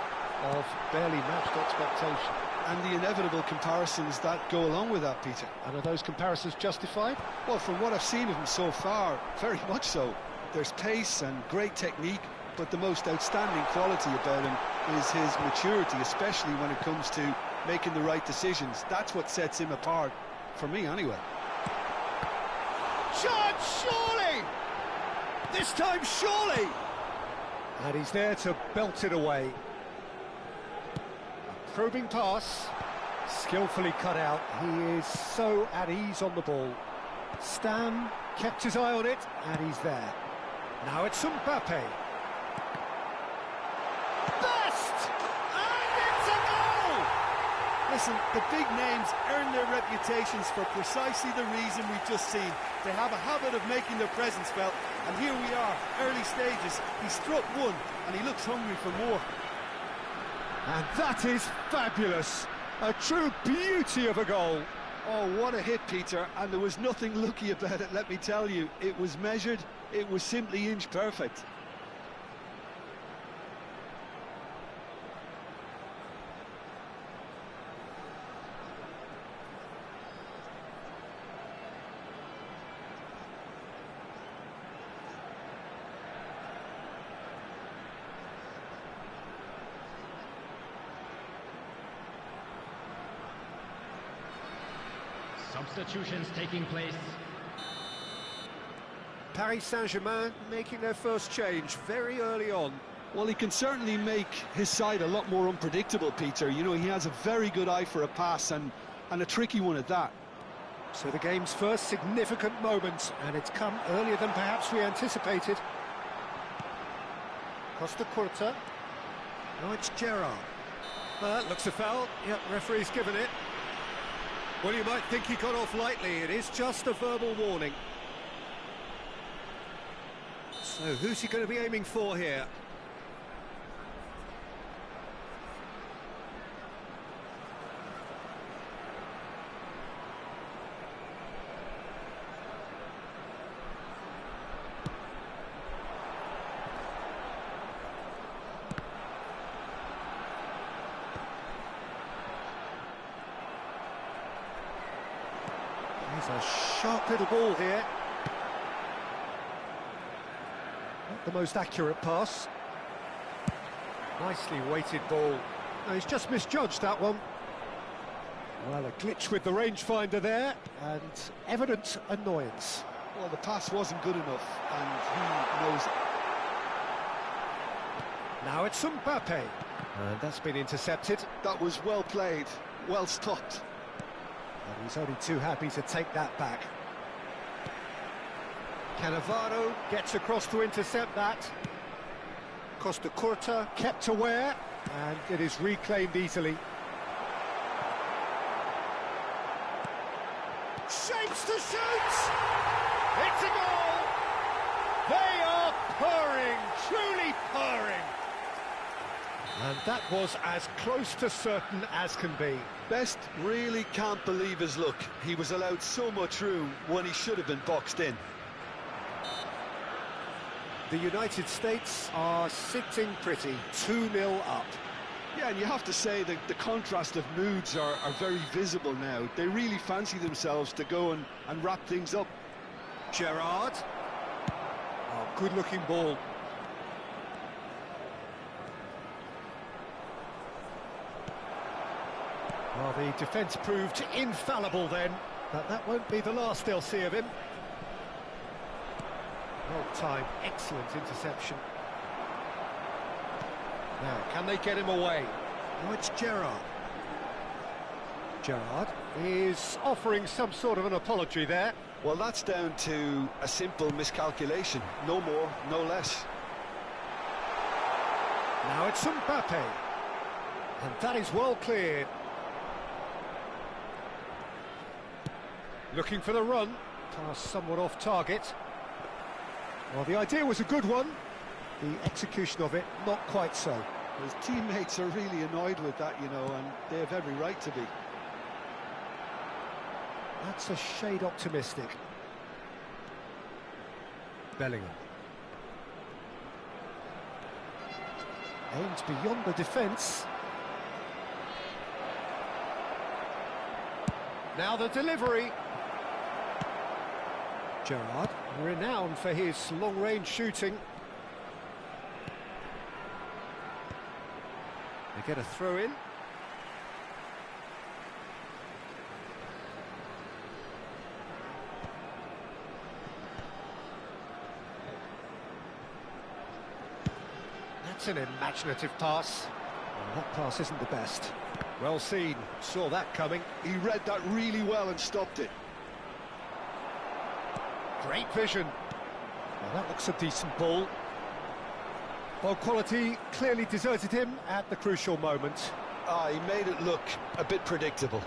of barely matched expectation. And the inevitable comparisons that go along with that, Peter. And are those comparisons justified? Well, from what I've seen of him so far, very much so. There's pace and great technique, but the most outstanding quality about him is his maturity, especially when it comes to making the right decisions. That's what sets him apart, for me anyway. Chance, surely! This time, surely! And he's there to belt it away. A probing pass, skillfully cut out. He is so at ease on the ball. Stam kept his eye on it, and he's there. Now it's Mbappe. Best! And it's a goal! Listen, the big names earn their reputations for precisely the reason we've just seen. They have a habit of making their presence felt, and here we are, early stages. He struck one, and he looks hungry for more. And that is fabulous. A true beauty of a goal. Oh, what a hit, Peter, and there was nothing lucky about it, let me tell you. It was measured, it was simply inch perfect. Substitutions taking place. Paris Saint-Germain making their first change very early on. Well, he can certainly make his side a lot more unpredictable, Peter. You know, he has a very good eye for a pass and a tricky one at that. So the game's first significant moment, and it's come earlier than perhaps we anticipated. Costa Curta. Now it's Gerrard. Looks a foul. Yep, referee's given it. Well, you might think he got off lightly. It is just a verbal warning. So who's he going to be aiming for here? There's a sharp little ball here. Not the most accurate pass. Nicely weighted ball. No, he's just misjudged that one. Well, a glitch with the rangefinder there, and evident annoyance. Well, the pass wasn't good enough, and he knows it. Now it's Mbappe. And that's been intercepted. That was well played, well stopped. And he's only too happy to take that back. Cannavaro gets across to intercept that. Costa Curta kept aware, and it is reclaimed easily. Shapes to shoot! It's a goal! They are purring, truly purring. And that was as close to certain as can be. Best really can't believe his luck. He was allowed so much room when he should have been boxed in. The United States are sitting pretty, 2-0 up. Yeah, and you have to say that the contrast of moods are very visible now. They really fancy themselves to go and wrap things up. Gerrard. Oh, good-looking ball. Well, the defence proved infallible then, but that won't be the last they'll see of him. Well timed, excellent interception. Now, can they get him away? Oh, it's Gerrard. Gerrard is offering some sort of an apology there. Well, that's down to a simple miscalculation. No more, no less. Now it's Mbappe. And that is well cleared. Looking for the run. Pass somewhat off target. Well, the idea was a good one. The execution of it, not quite so. His teammates are really annoyed with that, you know, and they have every right to be. That's a shade optimistic. Bellingham. Aims beyond the defence. Now the delivery. Gerrard, renowned for his long-range shooting. They get a throw-in. That's an imaginative pass. Well, that pass isn't the best. Well seen, saw that coming. He read that really well and stopped it. Great vision. Well, that looks a decent ball. Ball quality clearly deserted him at the crucial moment. He made it look a bit predictable.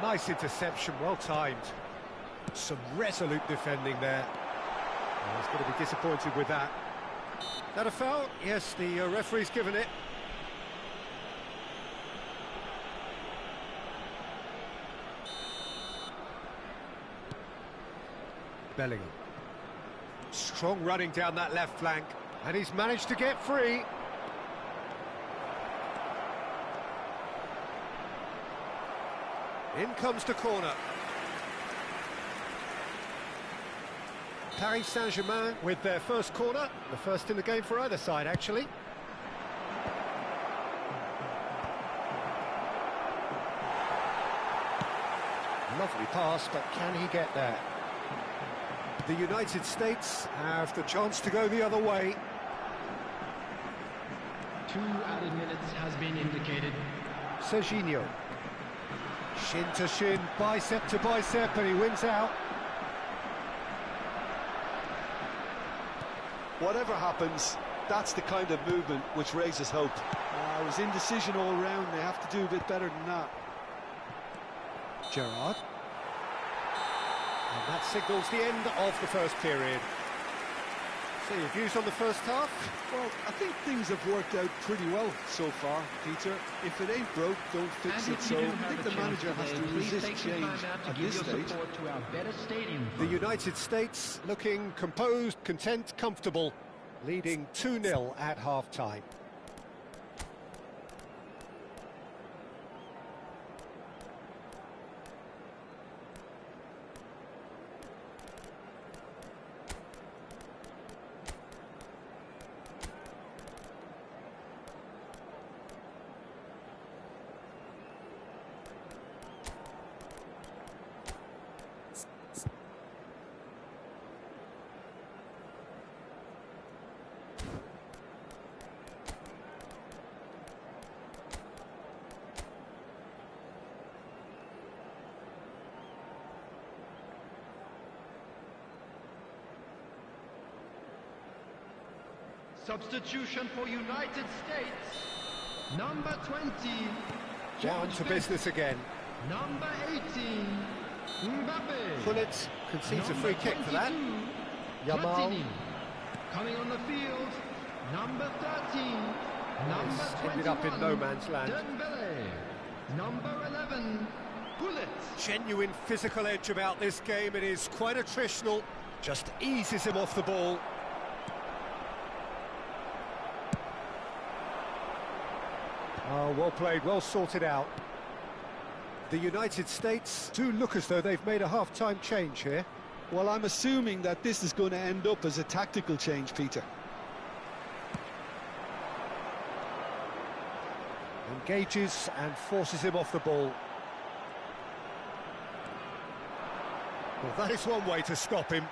Nice interception, well timed. Some resolute defending there. Well, he's going to be disappointed with that. That a foul? Yes, the referee's given it. Bellingham. Strong running down that left flank, and he's managed to get free. In comes the corner. Paris Saint-Germain with their first corner, the first in the game for either side, actually. Lovely pass, but can he get there? The United States have the chance to go the other way. 2 added minutes has been indicated. Serginho. Shin to shin, bicep to bicep, and he wins out. Whatever happens, that's the kind of movement which raises hope. It was indecision all round. They have to do a bit better than that. Gerrard. And that signals the end of the first period. So your views on the first half? Well, I think things have worked out pretty well so far, Peter. If it ain't broke, don't fix it. So I think the manager has to resist change at this stage. The United States looking composed, content, comfortable, leading 2-0 at half-time. Substitution for United States. Number 20. Down to business again. Number 18. Mbappe. Pullet concedes a free kick for that. Yamal. Platini. Coming on the field. Number 13. Number 21. Ended up in no man's land. Dembele. Number 11. Pullet. Genuine physical edge about this game. It is quite attritional. Just eases him off the ball. Oh, well played, well sorted out. The United States do look as though they've made a half-time change here. Well, I'm assuming that this is going to end up as a tactical change, Peter. Engages and forces him off the ball. Well, that is one way to stop him.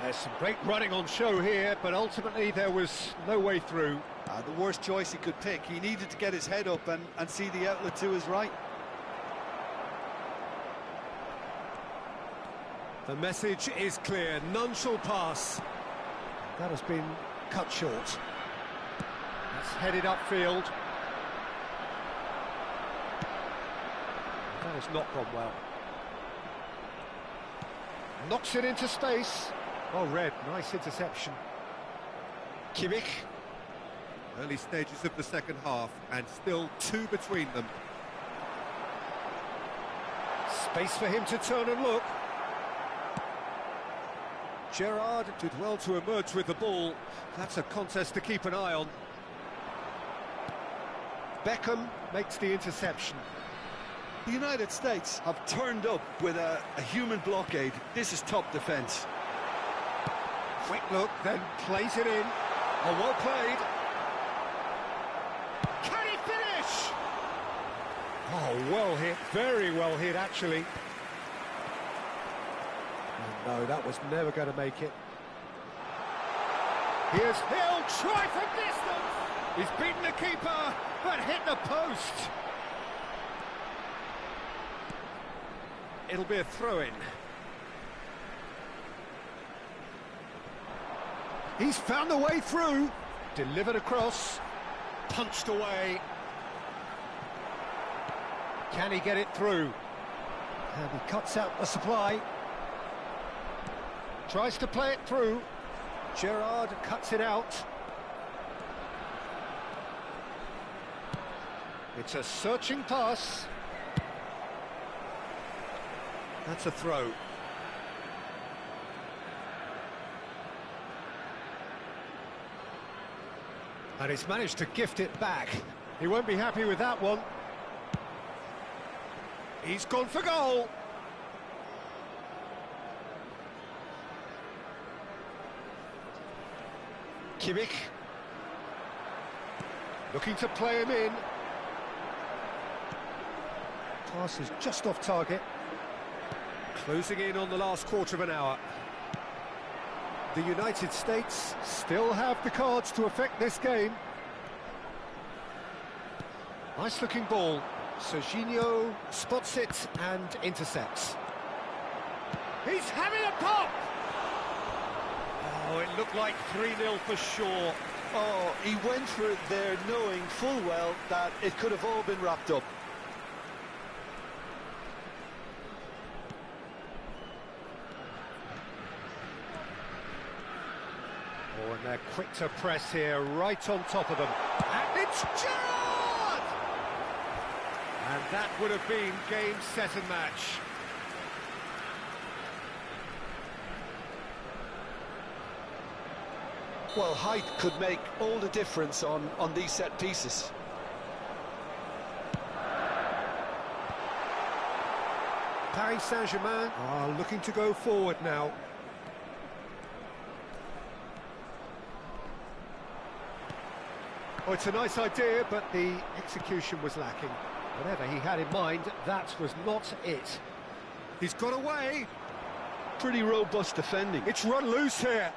There's some great running on show here, but ultimately there was no way through. The worst choice he could pick. He needed to get his head up and see the outlet to his right. The message is clear, none shall pass. That has been cut short. That's headed upfield. That has not gone well. Knocks it into space. Well read, nice interception. Kimmich. Early stages of the second half, and still 2 between them. Space for him to turn and look. Gerrard did well to emerge with the ball. That's a contest to keep an eye on. Beckham makes the interception. The United States have turned up with a human blockade. This is top defence. Quick look, then plays it in. Oh, well played. Can he finish? Oh, well hit, very well hit, actually. Oh, no, that was never going to make it. Here's Hill, try from distance. He's beaten the keeper, but hit the post. It'll be a throw-in. He's found the way through. Delivered across. Punched away. Can he get it through? And he cuts out the supply. Tries to play it through. Gerrard cuts it out. It's a searching pass. That's a throw. And he's managed to gift it back. He won't be happy with that one. He's gone for goal. Kimmich. Looking to play him in. Pass is just off target. Closing in on the last quarter of an hour. The United States still have the cards to affect this game. Nice looking ball. Serginho spots it and intercepts. He's having a pop! Oh, it looked like 3-0 for sure. Oh, he went for it there knowing full well that it could have all been wrapped up. Oh, and they're quick to press here, right on top of them. And it's Gerrard! And that would have been game, set and match. Well, height could make all the difference on these set pieces. Paris Saint-Germain are looking to go forward now. Oh, it's a nice idea, but the execution was lacking. Whatever he had in mind, that was not it. He's got away. Pretty robust defending. It's run loose here.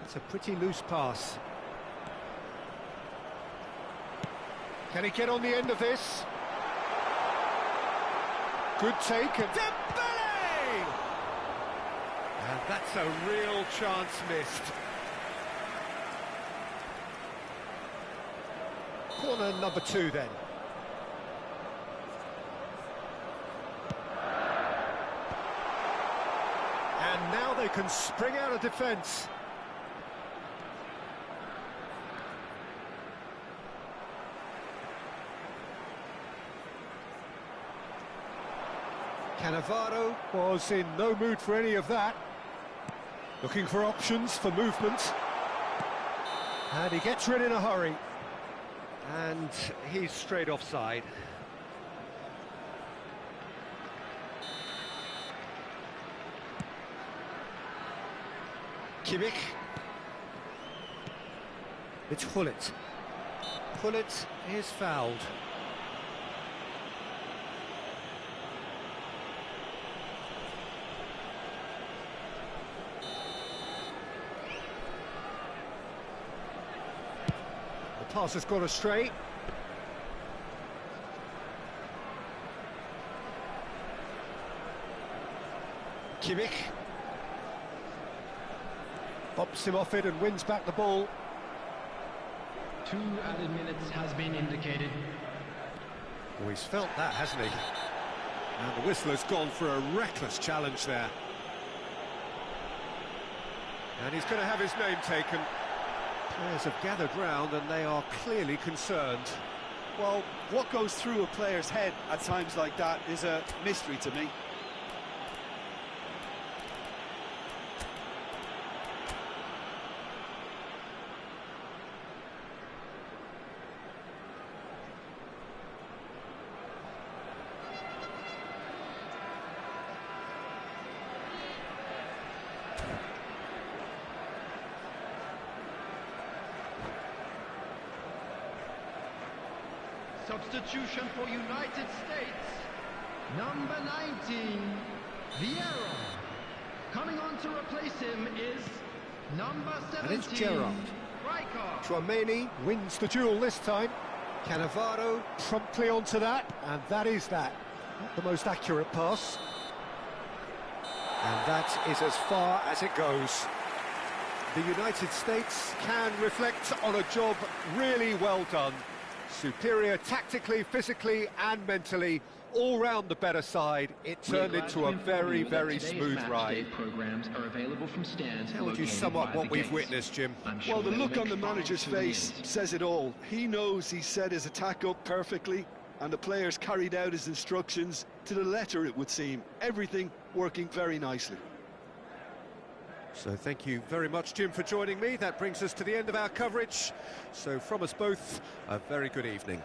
It's a pretty loose pass. Can he get on the end of this? Good take and Dembele! And that's a real chance missed. Corner number 2 then. And now they can spring out of defence. Cannavaro was in no mood for any of that. Looking for options for movement. And he gets rid in a hurry. And he's straight offside. Kimmich. It's Hullet. Hullet is fouled. Pass has gone astray. Kimmich. Bobs him off it and wins back the ball. 2 added minutes has been indicated. Oh, he's felt that, hasn't he? And the whistler's gone for a reckless challenge there. And he's going to have his name taken. Players have gathered round and they are clearly concerned. Well, what goes through a player's head at times like that is a mystery to me. Substitution for United States. Number 19, Vieira. Coming on to replace him is number 17, And it's Gerrard. Rijkaard. Chouameni wins the duel this time. Cannavaro promptly onto that, and that is that. Not the most accurate pass. And that is as far as it goes. The United States can reflect on a job really well done. Superior tactically, physically and mentally, all round the better side. It turned into a very, very smooth ride. Programs are available from stands. How would you sum up what we've witnessed, Jim? Well, the look on the manager's face says it all. He knows he set his attack up perfectly, and the players carried out his instructions to the letter, it would seem. Everything working very nicely. So thank you very much, Jim, for joining me. That brings us to the end of our coverage. So from us both, a very good evening.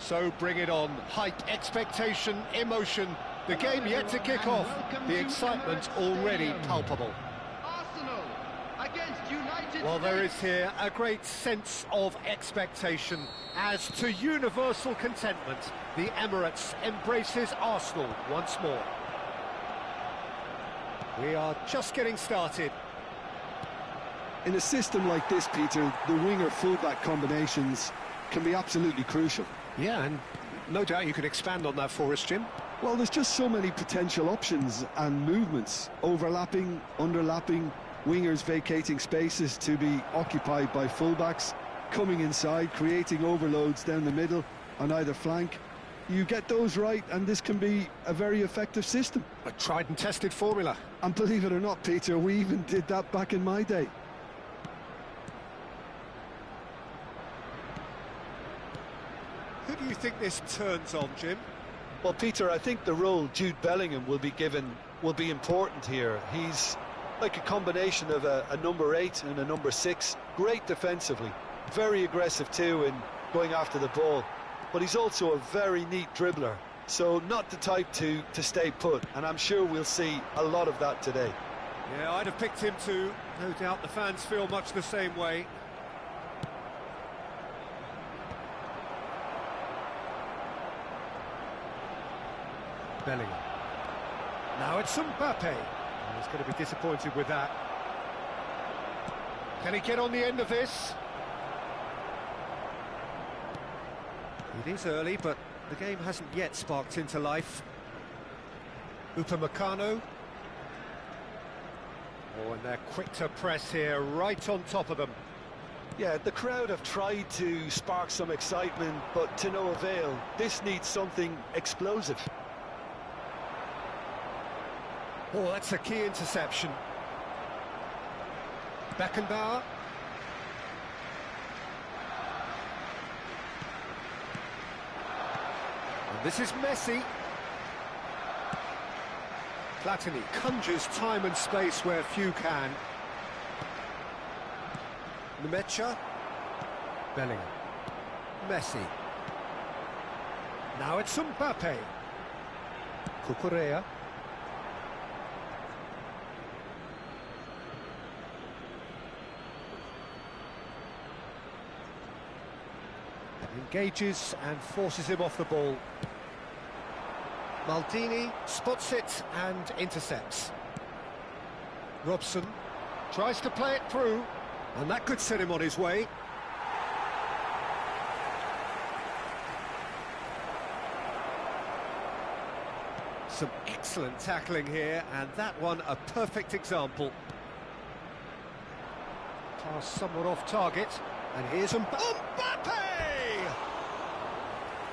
So bring it on. Hype, expectation, emotion. The game yet to kick off. The excitement already palpable. Arsenal against United Well, there is States. here a great sense of expectation. As to universal contentment, the Emirates embraces Arsenal once more. We are just getting started. In a system like this, Peter, the winger-fullback combinations can be absolutely crucial. Yeah, and no doubt you could expand on that for us, Jim. Well, there's just so many potential options and movements, overlapping, underlapping, wingers vacating spaces to be occupied by fullbacks, coming inside, creating overloads down the middle on either flank. You get those right, and this can be a very effective system. A tried and tested formula. And believe it or not, Peter, we even did that back in my day. Who do you think this turns on, Jim? Well, Peter, I think the role Jude Bellingham will be given will be important here. He's like a combination of a number 8 and a number 6. Great defensively, very aggressive too in going after the ball. But he's also a very neat dribbler, so not the type to stay put. And I'm sure we'll see a lot of that today. Yeah, I'd have picked him too. No doubt the fans feel much the same way. Bellingham. Now it's Mbappe. Oh, he's going to be disappointed with that. Can he get on the end of this? It is early, but the game hasn't yet sparked into life. Upamecano. Oh, and they're quick to press here, right on top of them. Yeah, the crowd have tried to spark some excitement, but to no avail. This needs something explosive. Oh, that's a key interception. Beckenbauer. And this is Messi. Platini conjures time and space where few can. Nemecha. Bellingham. Messi. Now it's Mbappe. Cucurella. Engages and forces him off the ball. Maldini spots it and intercepts. Robson tries to play it through, and that could set him on his way. Some excellent tackling here, and that one a perfect example. Pass somewhat off target, and here's Mbappe!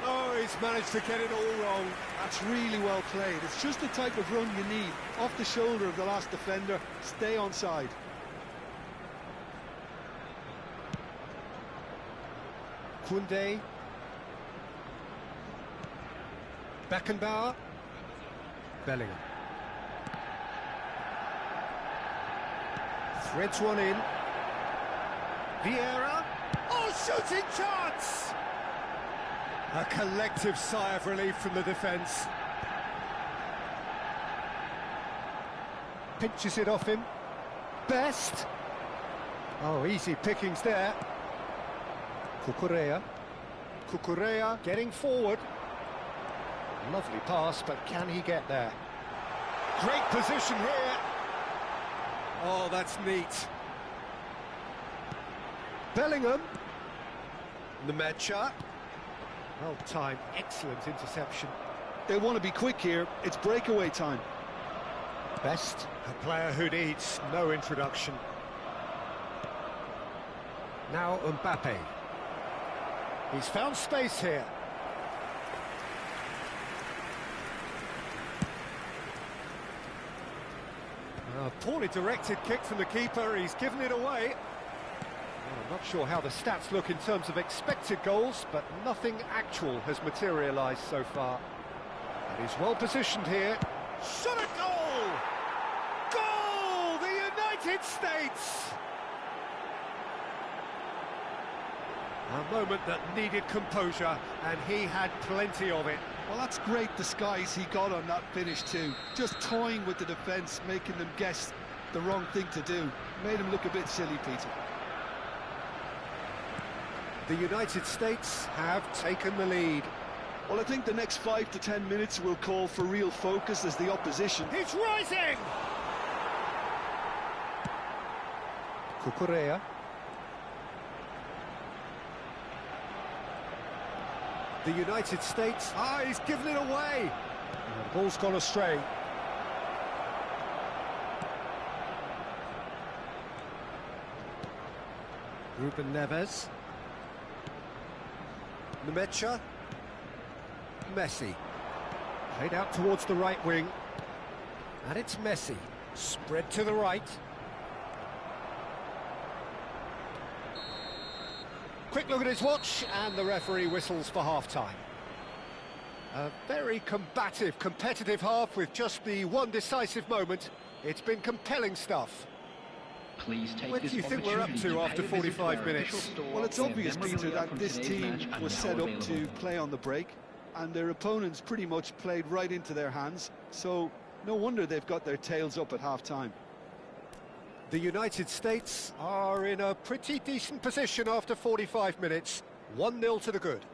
Oh, he's managed to get it all wrong. That's really well played. It's just the type of run you need. Off the shoulder of the last defender, stay onside. Koundé. Beckenbauer. Bellingham. Threads one in. Vieira. Oh, shooting chance! A collective sigh of relief from the defence. Pinches it off him. Best. Oh, easy pickings there. Cucurella. Cucurella getting forward. Lovely pass, but can he get there? Great position here. Oh, that's neat. Bellingham. Nemecha. Well timed, excellent interception. They want to be quick here. It's breakaway time. Best, a player who needs no introduction. Now Mbappe. He's found space here. A poorly directed kick from the keeper, he's given it away. Well, I'm not sure how the stats look in terms of expected goals, but nothing actual has materialised so far. And he's well positioned here. Shot a goal! Goal! The United States! A moment that needed composure, and he had plenty of it. Well, that's great disguise he got on that finish too. Just toying with the defence, making them guess the wrong thing to do. Made him look a bit silly, Peter. The United States have taken the lead. Well, I think the next 5 to 10 minutes will call for real focus as the opposition. He's rising! Cucurella. The United States, he's given it away. And the ball's gone astray. Ruben Neves. Nemecha. Messi. Played out towards the right wing. And it's Messi. Spread to the right. Quick look at his watch, and the referee whistles for half-time. A very combative, competitive half with just the one decisive moment. It's been compelling stuff. Please take What do you think we're up to after 45 minutes? Well, it's obvious, Peter, that this team was set up to play on the break, and their opponents pretty much played right into their hands, so no wonder they've got their tails up at half-time. The United States are in a pretty decent position after 45 minutes. 1-0 to the good.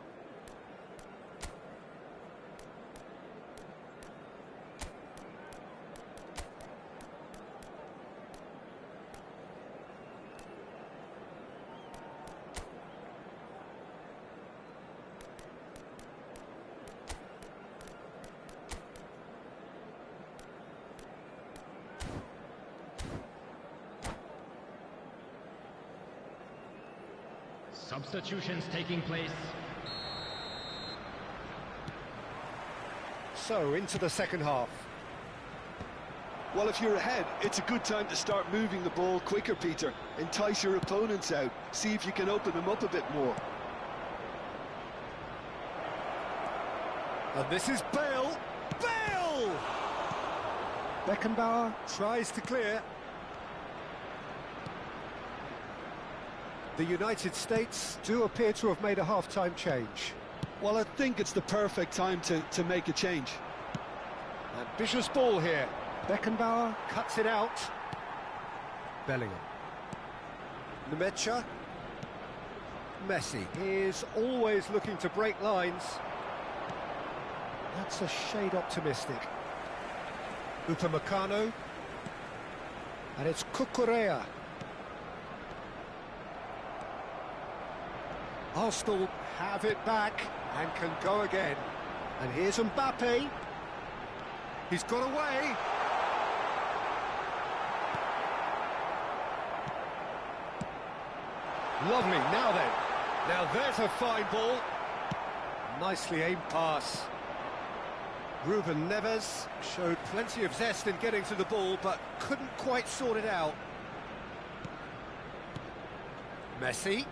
Substitutions taking place. So, into the second half. Well, if you're ahead, it's a good time to start moving the ball quicker, Peter. Entice your opponents out. See if you can open them up a bit more. And this is Bale. Bale! Beckenbauer tries to clear. The United States do appear to have made a half-time change. Well, I think it's the perfect time to make a change. Ambitious ball here. Beckenbauer cuts it out. Bellingham. Nemecha. Messi is always looking to break lines. That's a shade optimistic. Upamecano. And it's Cucurella. Arsenal have it back and can go again. And here's Mbappe. He's got away. Lovely, now then. Now there's a fine ball. Nicely aimed pass. Ruben Neves showed plenty of zest in getting to the ball, but couldn't quite sort it out. Messi.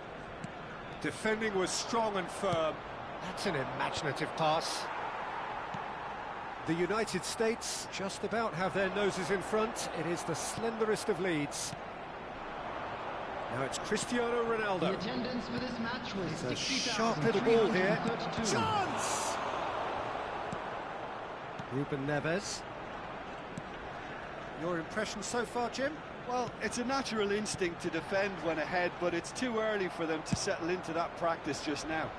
Defending was strong and firm. That's an imaginative pass. The United States just about have their noses in front. It is the slenderest of leads. Now it's Cristiano Ronaldo. The attendance for this match was a sharp little ball here. 60,332. Chance! Ruben Neves. Your impression so far, Jim? Well, it's a natural instinct to defend when ahead, but it's too early for them to settle into that practice just now.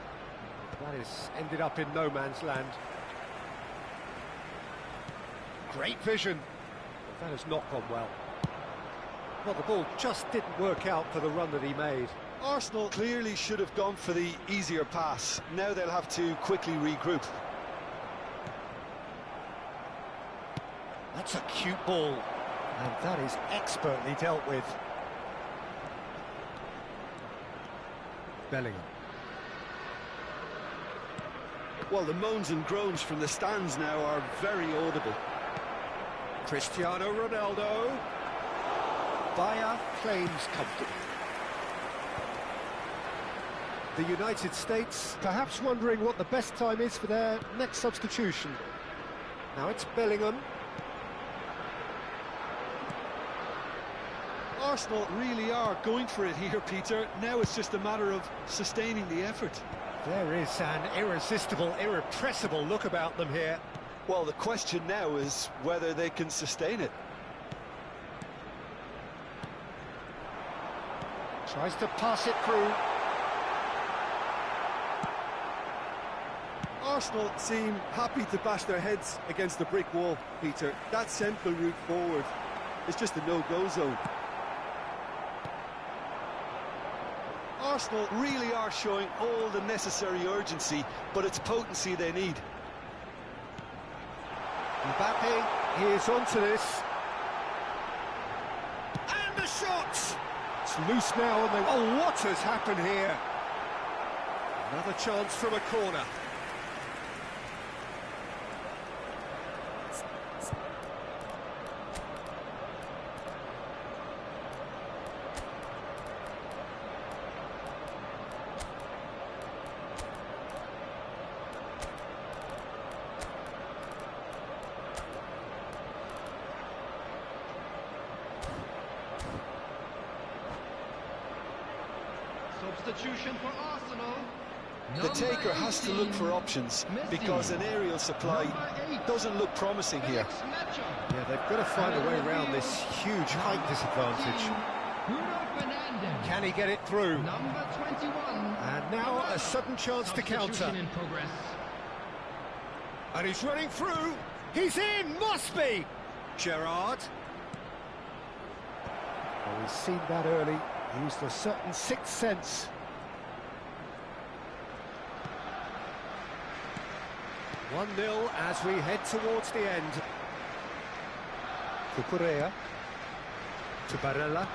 That has ended up in no man's land. Great vision. That has not gone well. Well, the ball just didn't work out for the run that he made. Arsenal clearly should have gone for the easier pass. Now they'll have to quickly regroup. That's a cute ball. And that is expertly dealt with. Bellingham. Well, the moans and groans from the stands now are very audible. Cristiano Ronaldo. Bayer claims comfortably. The United States perhaps wondering what the best time is for their next substitution. Now it's Bellingham. Arsenal really are going for it here, Peter. Now it's just a matter of sustaining the effort. There is an irresistible, irrepressible look about them here. Well, the question now is whether they can sustain it. Tries to pass it through. Arsenal seem happy to bash their heads against the brick wall, Peter. That central route forward is just a no-go zone. Arsenal really are showing all the necessary urgency, but it's potency they need. Mbappe is onto this. And the shot! It's loose now, and oh, what has happened here? Another chance from a corner. Substitution for Arsenal. The taker has to look for options because an aerial supply doesn't look promising here. Yeah, they've got to find a way around this huge height disadvantage. Can he get it through? Number 21. And now a sudden chance to counter. In progress. And he's running through. He's in, must be. Gerrard. Oh, he's seen that early. Used a certain sixth sense. One 0 as we head towards the end. Cucurella. To Barella.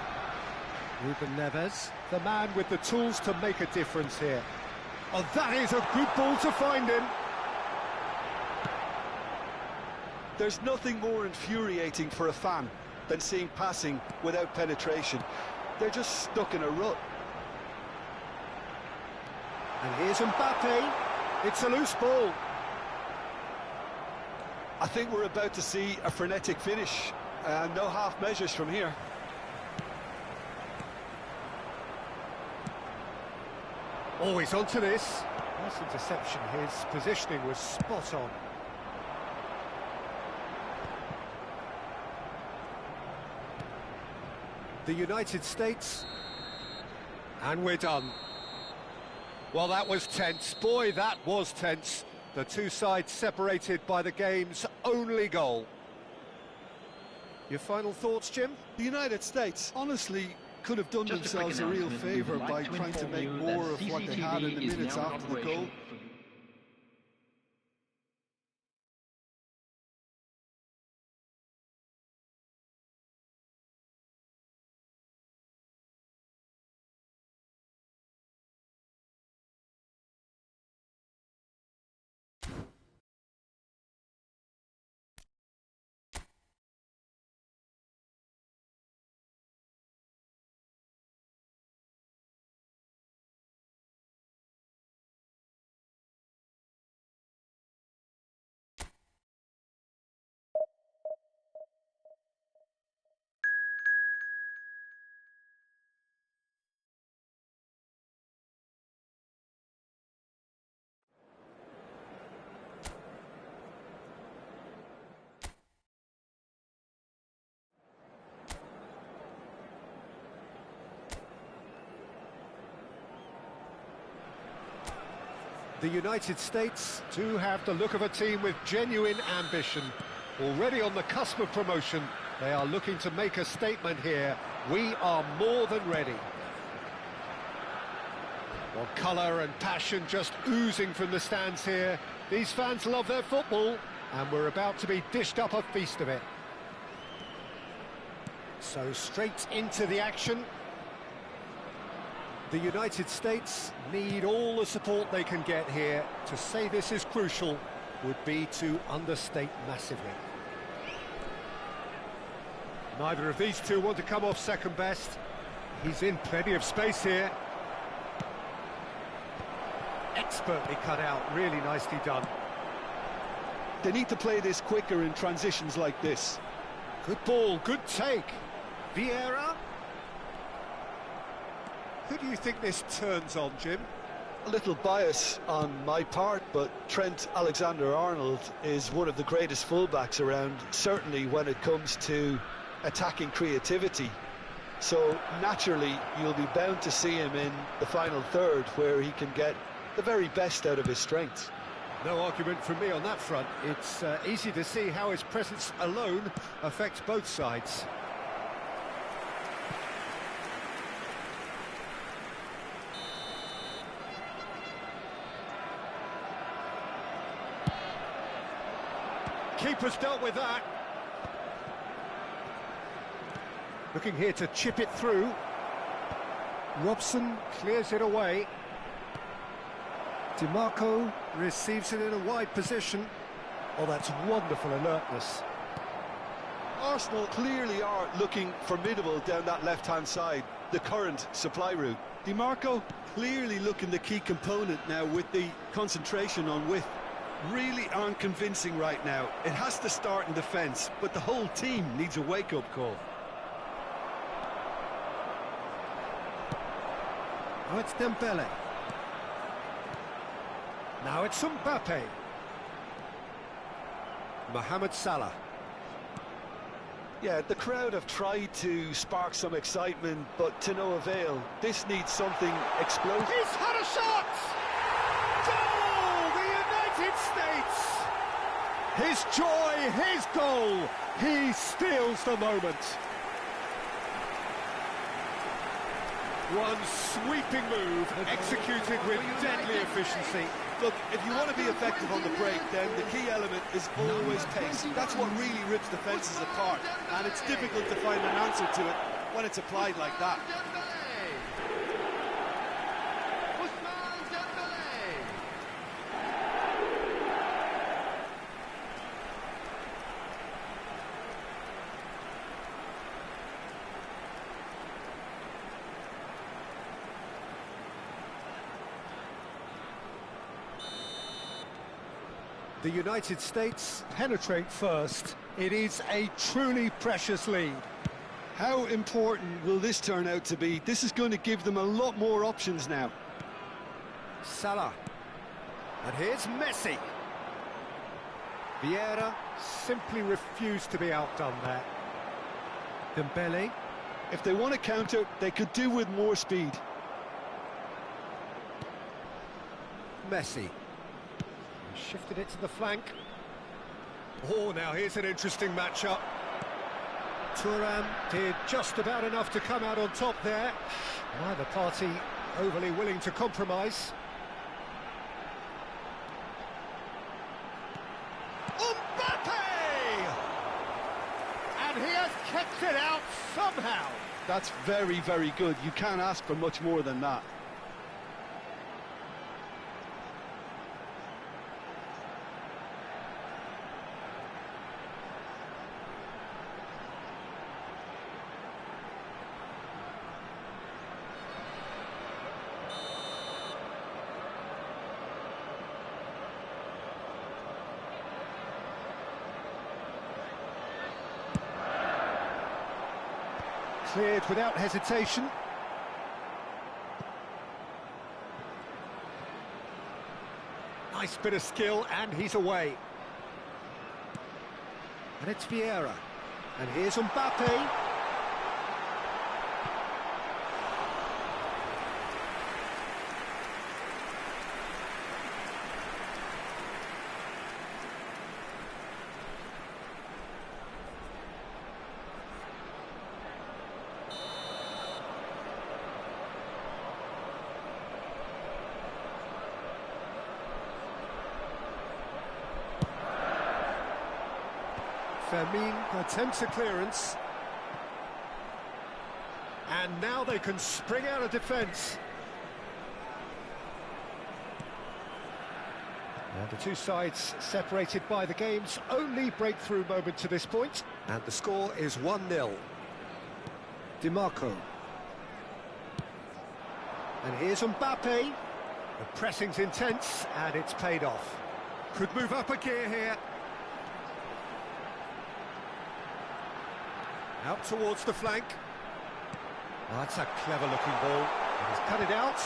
Ruben Neves, the man with the tools to make a difference here. Oh, that is a good ball to find him. There's nothing more infuriating for a fan than seeing passing without penetration. They're just stuck in a rut. And here's Mbappe. It's a loose ball. I think we're about to see a frenetic finish. No half measures from here. Oh, he's onto this. Nice interception. His positioning was spot on. The United States. And we're done. Well, that was tense. Boy, that was tense. The two sides separated by the game's only goal. Your final thoughts, Jim? The United States, honestly, could have done themselves a real favour by trying to make more of what they had in the minutes after the goal. The United States do have the look of a team with genuine ambition. Already on the cusp of promotion, they are looking to make a statement here. We are more than ready. Well, colour and passion just oozing from the stands here. These fans love their football, and we're about to be dished up a feast of it. So straight into the action. The United States need all the support they can get here. To say this is crucial would be to understate massively. Neither of these two want to come off second best. He's in plenty of space here. Expertly cut out, really nicely done. They need to play this quicker in transitions like this. Good ball, good take. Vieira. Who do you think this turns on, Jim? A little bias on my part, but Trent Alexander-Arnold is one of the greatest fullbacks around, certainly when it comes to attacking creativity. So naturally, you'll be bound to see him in the final third, where he can get the very best out of his strengths. No argument from me on that front. It's easy to see how his presence alone affects both sides. Keeper's dealt with that. Looking here to chip it through. Robson clears it away. DiMarco receives it in a wide position. Oh, that's wonderful alertness. Arsenal clearly are looking formidable down that left-hand side, the current supply route. DiMarco clearly looking the key component now with the concentration on width. Really aren't convincing right now. It has to start in defence, but the whole team needs a wake-up call. Now it's Dembele. Now it's Mbappe. Mohamed Salah. Yeah, the crowd have tried to spark some excitement, but to no avail. This needs something explosive. He's had a shot! Goal! The United States! His joy, his goal. He steals the moment. One sweeping move, executed with deadly efficiency. Look, if you want to be effective on the break, then the key element is always pace. That's what really rips defences apart, and it's difficult to find an answer to it when it's applied like that. The United States penetrate first. It is a truly precious lead. How important will this turn out to be? This is going to give them a lot more options now. Salah. And here's Messi. Vieira simply refused to be outdone there. Dembele. If they want to counter, they could do with more speed. Messi. Shifted it to the flank. Oh, now here's an interesting matchup. Thuram did just about enough to come out on top there. Neither party overly willing to compromise. Mbappe! And he has kept it out somehow. That's very, very good. You can't ask for much more than that. Cleared without hesitation. Nice bit of skill, and he's away. And it's Vieira. And here's Mbappe. Fermin attempts a clearance. And now they can spring out of defence. And the two sides separated by the game's only breakthrough moment to this point. And the score is 1-0. DiMarco. And here's Mbappe. The pressing's intense, and it's paid off. Could move up a gear here. Out towards the flank. Oh, that's a clever-looking ball. He's cut it out.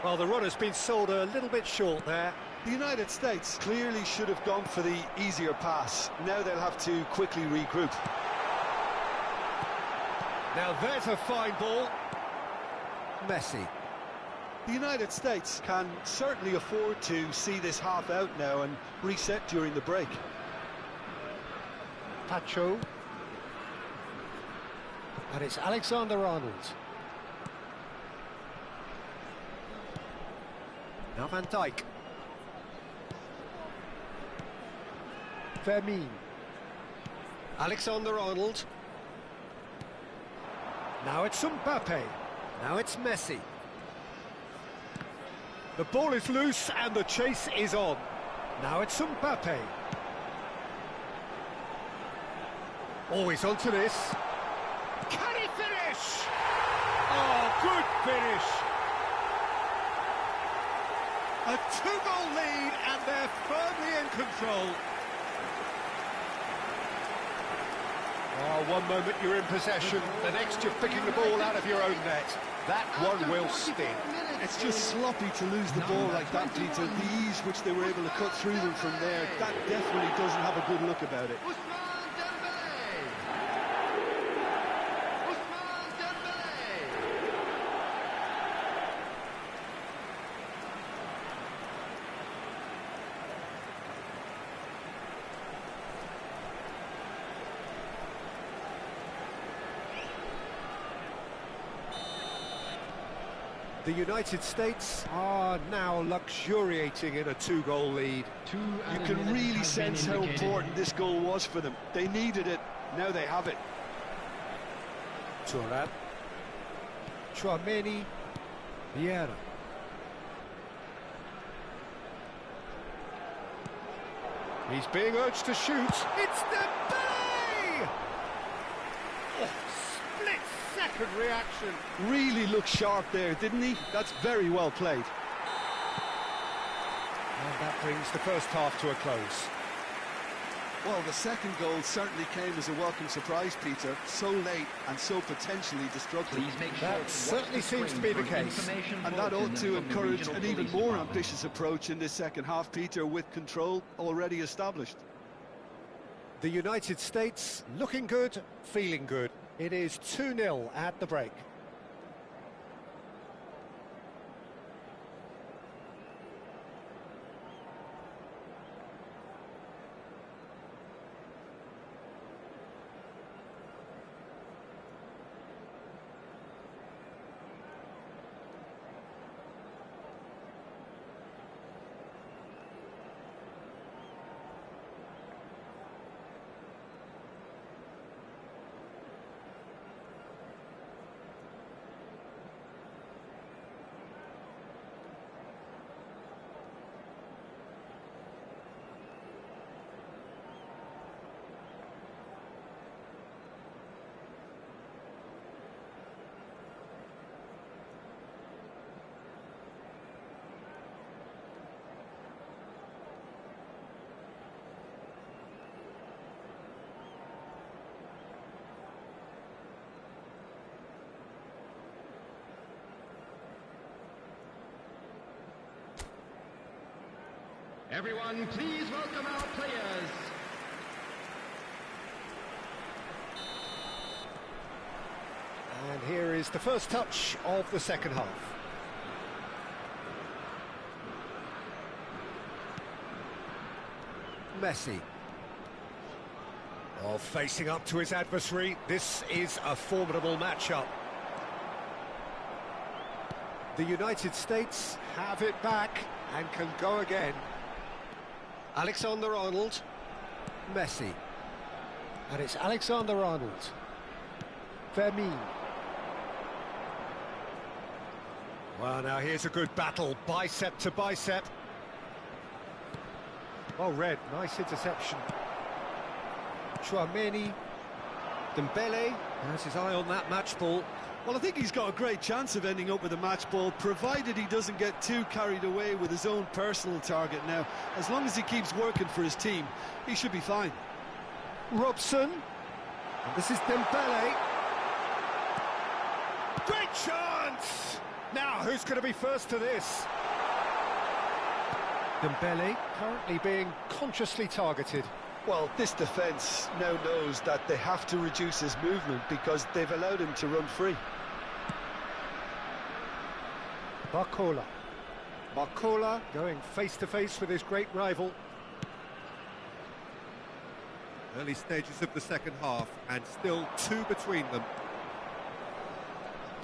Well, the runner's been sold a little bit short there. The United States clearly should have gone for the easier pass. Now they'll have to quickly regroup. Now there's a fine ball. Messi. The United States can certainly afford to see this half out now and reset during the break. Pacho. And it's Alexander-Arnold. Now Van Dijk. Vermeer. Alexander-Arnold. Now it's Mbappe. Now it's Messi. The ball is loose and the chase is on. Now it's Mbappe. Always onto this. Can he finish? Oh, good finish. A 2-goal lead and they're firmly in control. Oh, one moment you're in possession, the next you're picking the ball out of your own net. That one will sting. It's just sloppy to lose the ball like that, Peter. The ease which they were able to cut through them from there, that definitely doesn't have a good look about it. The United States are now luxuriating in a 2-goal lead. You can really sense how important this goal was for them. They needed it, now they have it. Thuram. Tchouaméni. Vieira. He's being urged to shoot. It's Dembele! Oh, split-second reaction. Really looked sharp there, didn't he? That's very well played. And that brings the first half to a close. Well, the second goal certainly came as a welcome surprise, Peter. So late and so potentially destructive. That certainly seems to be the case. And that ought to encourage an even more ambitious approach in this second half, Peter, with control already established. The United States looking good, feeling good. It is 2-0 at the break. Everyone, please welcome our players. And here is the first touch of the second half. Messi. Oh, facing up to his adversary. This is a formidable matchup. The United States have it back and can go again. Alexander-Arnold. Messi. And it's Alexander-Arnold. Vermeer. Well, now here's a good battle, bicep to bicep. Well read, nice interception. Tchouaméni. Dembele has his eye on that match ball. Well, I think he's got a great chance of ending up with a match ball, provided he doesn't get too carried away with his own personal target now. As long as he keeps working for his team, he should be fine. Robson. And this is Dembele. Great chance! chance. Now, who's going to be first to this? Dembele currently being consciously targeted. Well, this defence now knows that they have to reduce his movement because they've allowed him to run free. Barcola going face-to-face with his great rival. Early stages of the second half, and still 2 between them.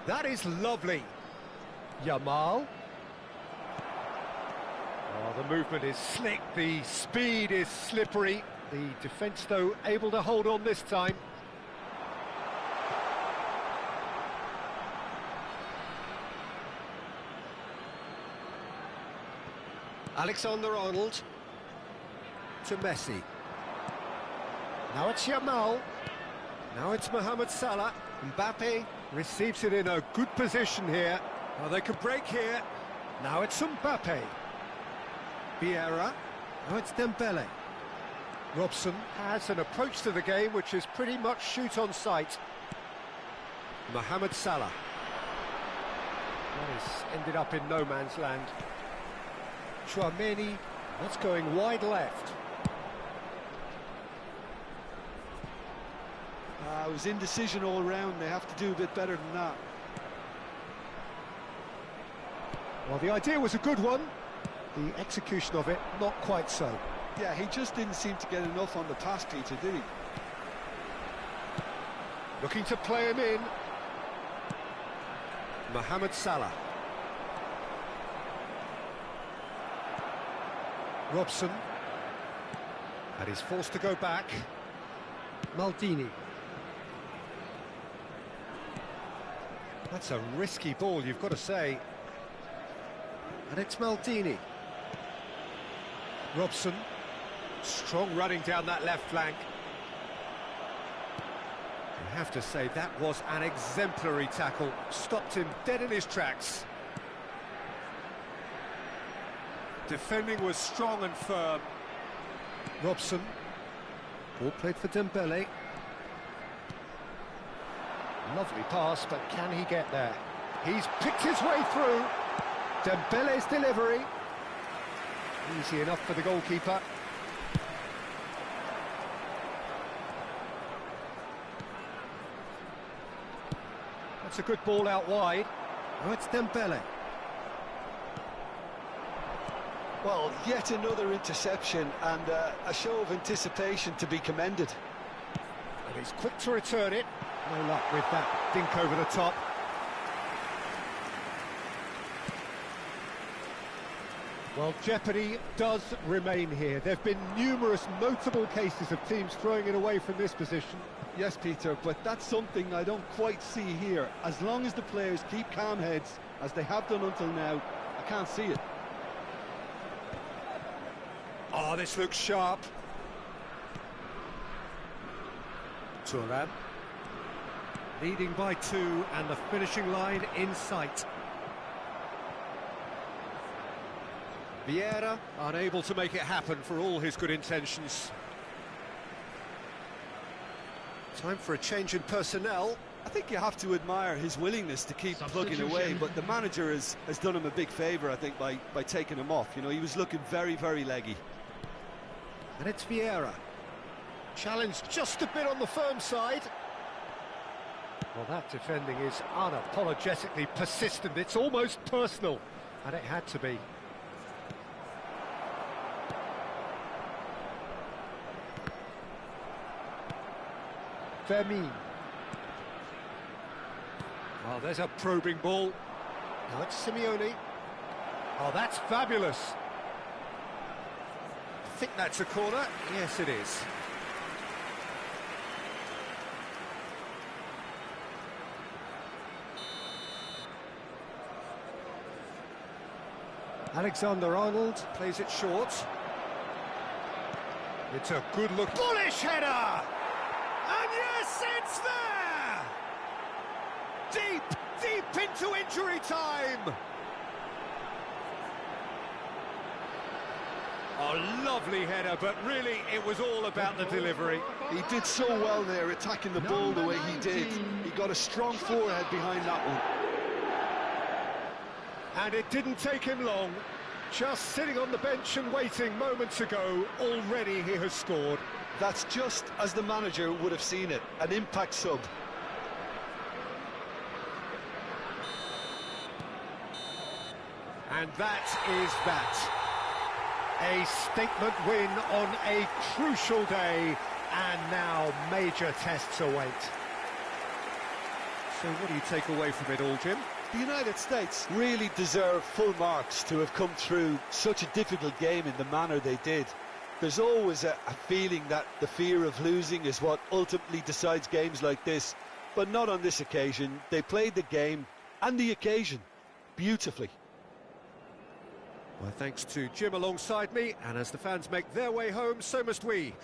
That is lovely. Yamal. Oh, the movement is slick, the speed is slippery. The defence, though, able to hold on this time. Alexander-Arnold to Messi. Now it's Yamal. Now it's Mohamed Salah. Mbappe receives it in a good position here. Oh, they could break here. Now it's Mbappe. Vieira. Now it's Dembele. Robson has an approach to the game which is pretty much shoot on sight. Mohamed Salah. That has ended up in no man's land. Chouameni, that's going wide left. It was indecision all round. They have to do a bit better than that. Well, the idea was a good one. The execution of it, not quite so. Yeah, he just didn't seem to get enough on the pass, Peter, did he? Looking to play him in. Mohamed Salah. Robson. And he's forced to go back. Maldini. That's a risky ball, you've got to say. And it's Maldini. Robson. Strong running down that left flank. I have to say, that was an exemplary tackle. Stopped him dead in his tracks. Defending was strong and firm. Robson. Ball played for Dembele. Lovely pass, but can he get there? He's picked his way through. Dembele's delivery. Easy enough for the goalkeeper. That's a good ball out wide. Oh, it's Dembele. Well, yet another interception and a show of anticipation to be commended. And he's quick to return it. No luck with that dink over the top. Well, jeopardy does remain here. There have been numerous notable cases of teams throwing it away from this position. Yes, Peter, but that's something I don't quite see here. As long as the players keep calm heads, as they have done until now, I can't see it. Oh, this looks sharp. Thuram. Leading by 2 and the finishing line in sight. Vieira unable to make it happen for all his good intentions. Time for a change in personnel. I think you have to admire his willingness to keep plugging away, but the manager has done him a big favour, I think, by taking him off. You know, he was looking very, very leggy. And it's Vieira. Challenged just a bit on the firm side. Well, that defending is unapologetically persistent. It's almost personal, and it had to be. Fermin. Oh, there's a probing ball. Now it's Simeone. Oh, that's fabulous. I think that's a corner. Yes, it is. Alexander-Arnold plays it short. It's a good look. Bullish header! And yes, it's there! Deep, deep into injury time! Oh, lovely header, but really it was all about the delivery. He did so well there, attacking the ball the way he did. He got a strong forehead behind that one. And it didn't take him long. Just sitting on the bench and waiting moments ago, already he has scored. That's just as the manager would have seen it, an impact sub. And that is that. A statement win on a crucial day, and now major tests await. So what do you take away from it all, Jim? The United States really deserve full marks to have come through such a difficult game in the manner they did. There's always a feeling that the fear of losing is what ultimately decides games like this, but not on this occasion. They played the game and the occasion beautifully. Well, thanks to Jim alongside me, and as the fans make their way home, so must we.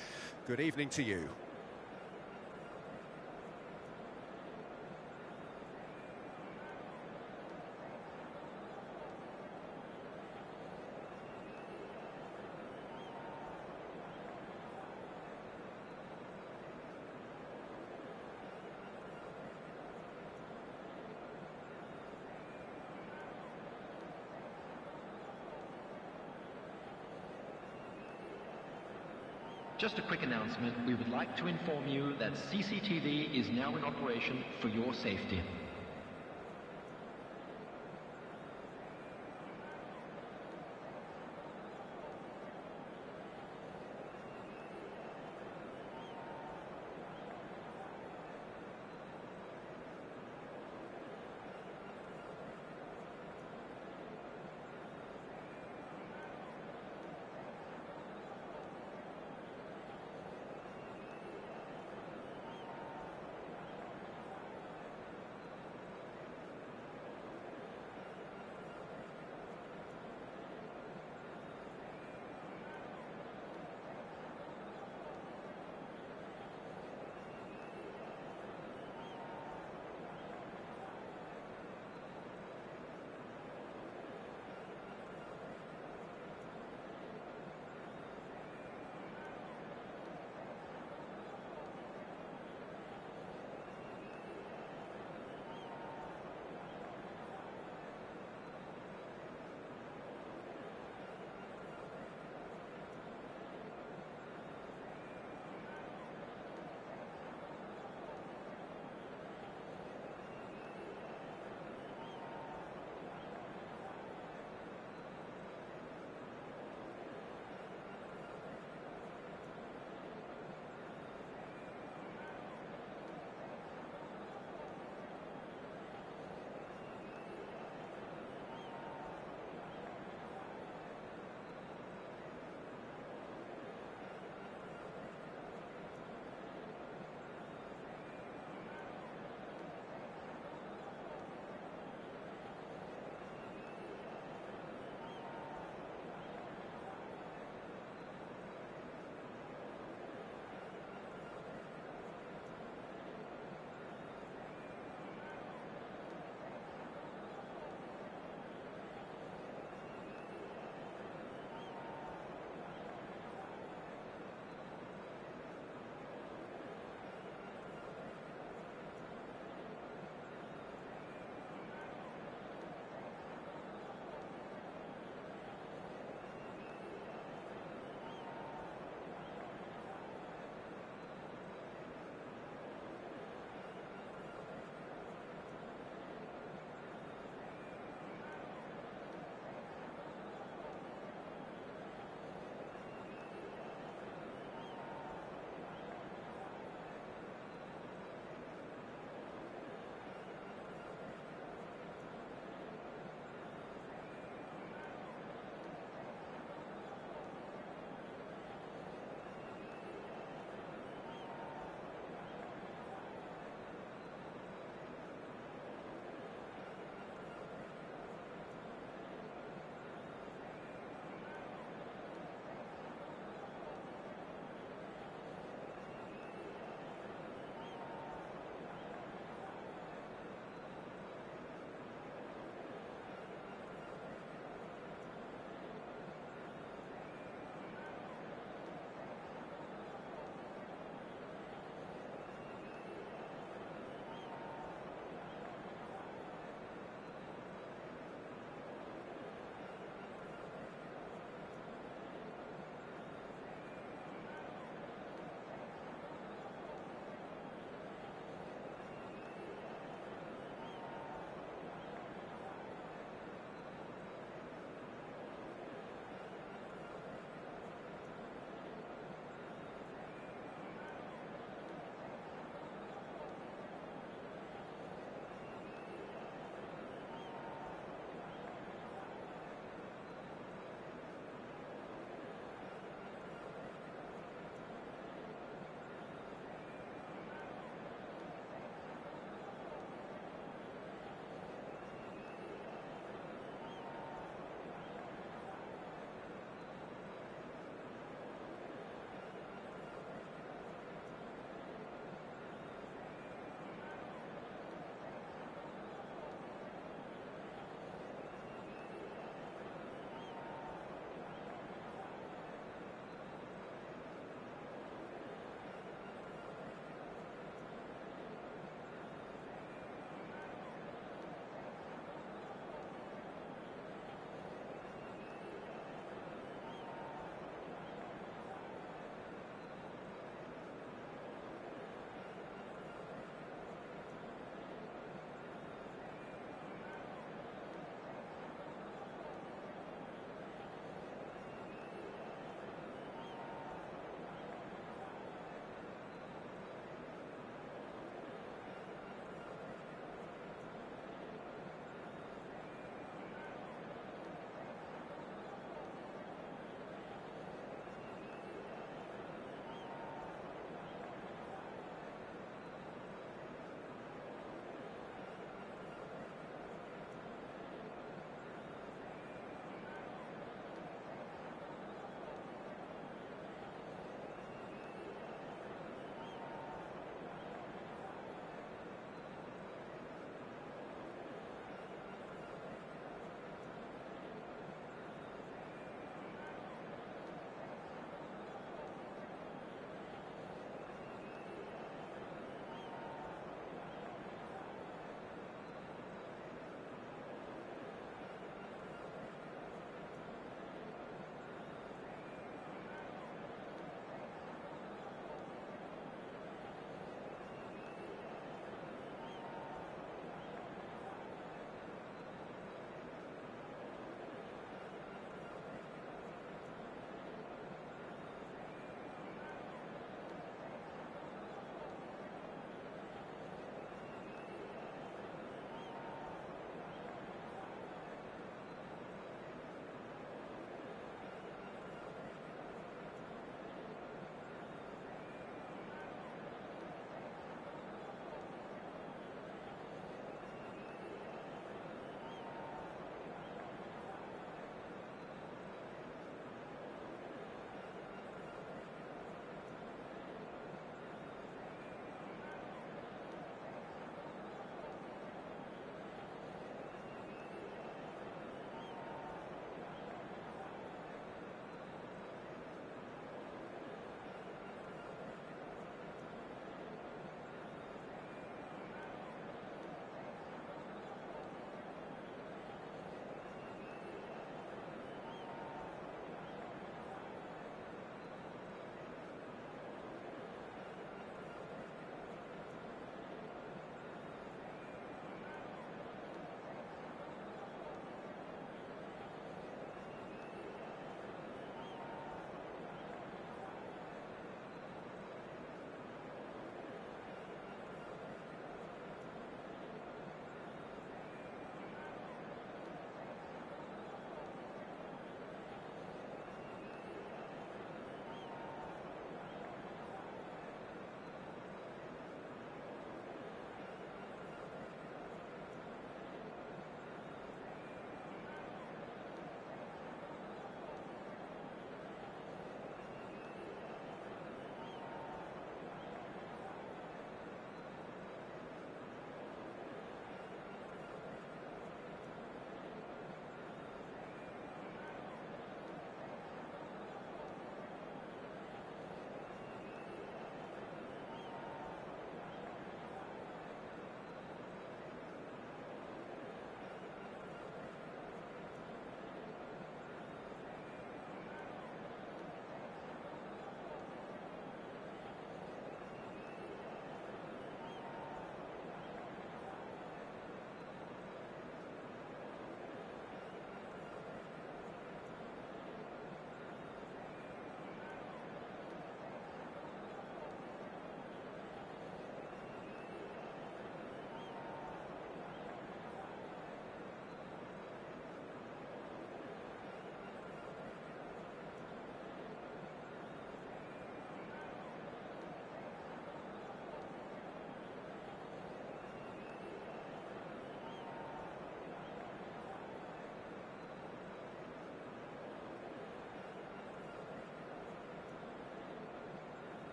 Good evening to you. Just a quick announcement. We would like to inform you that CCTV is now in operation for your safety.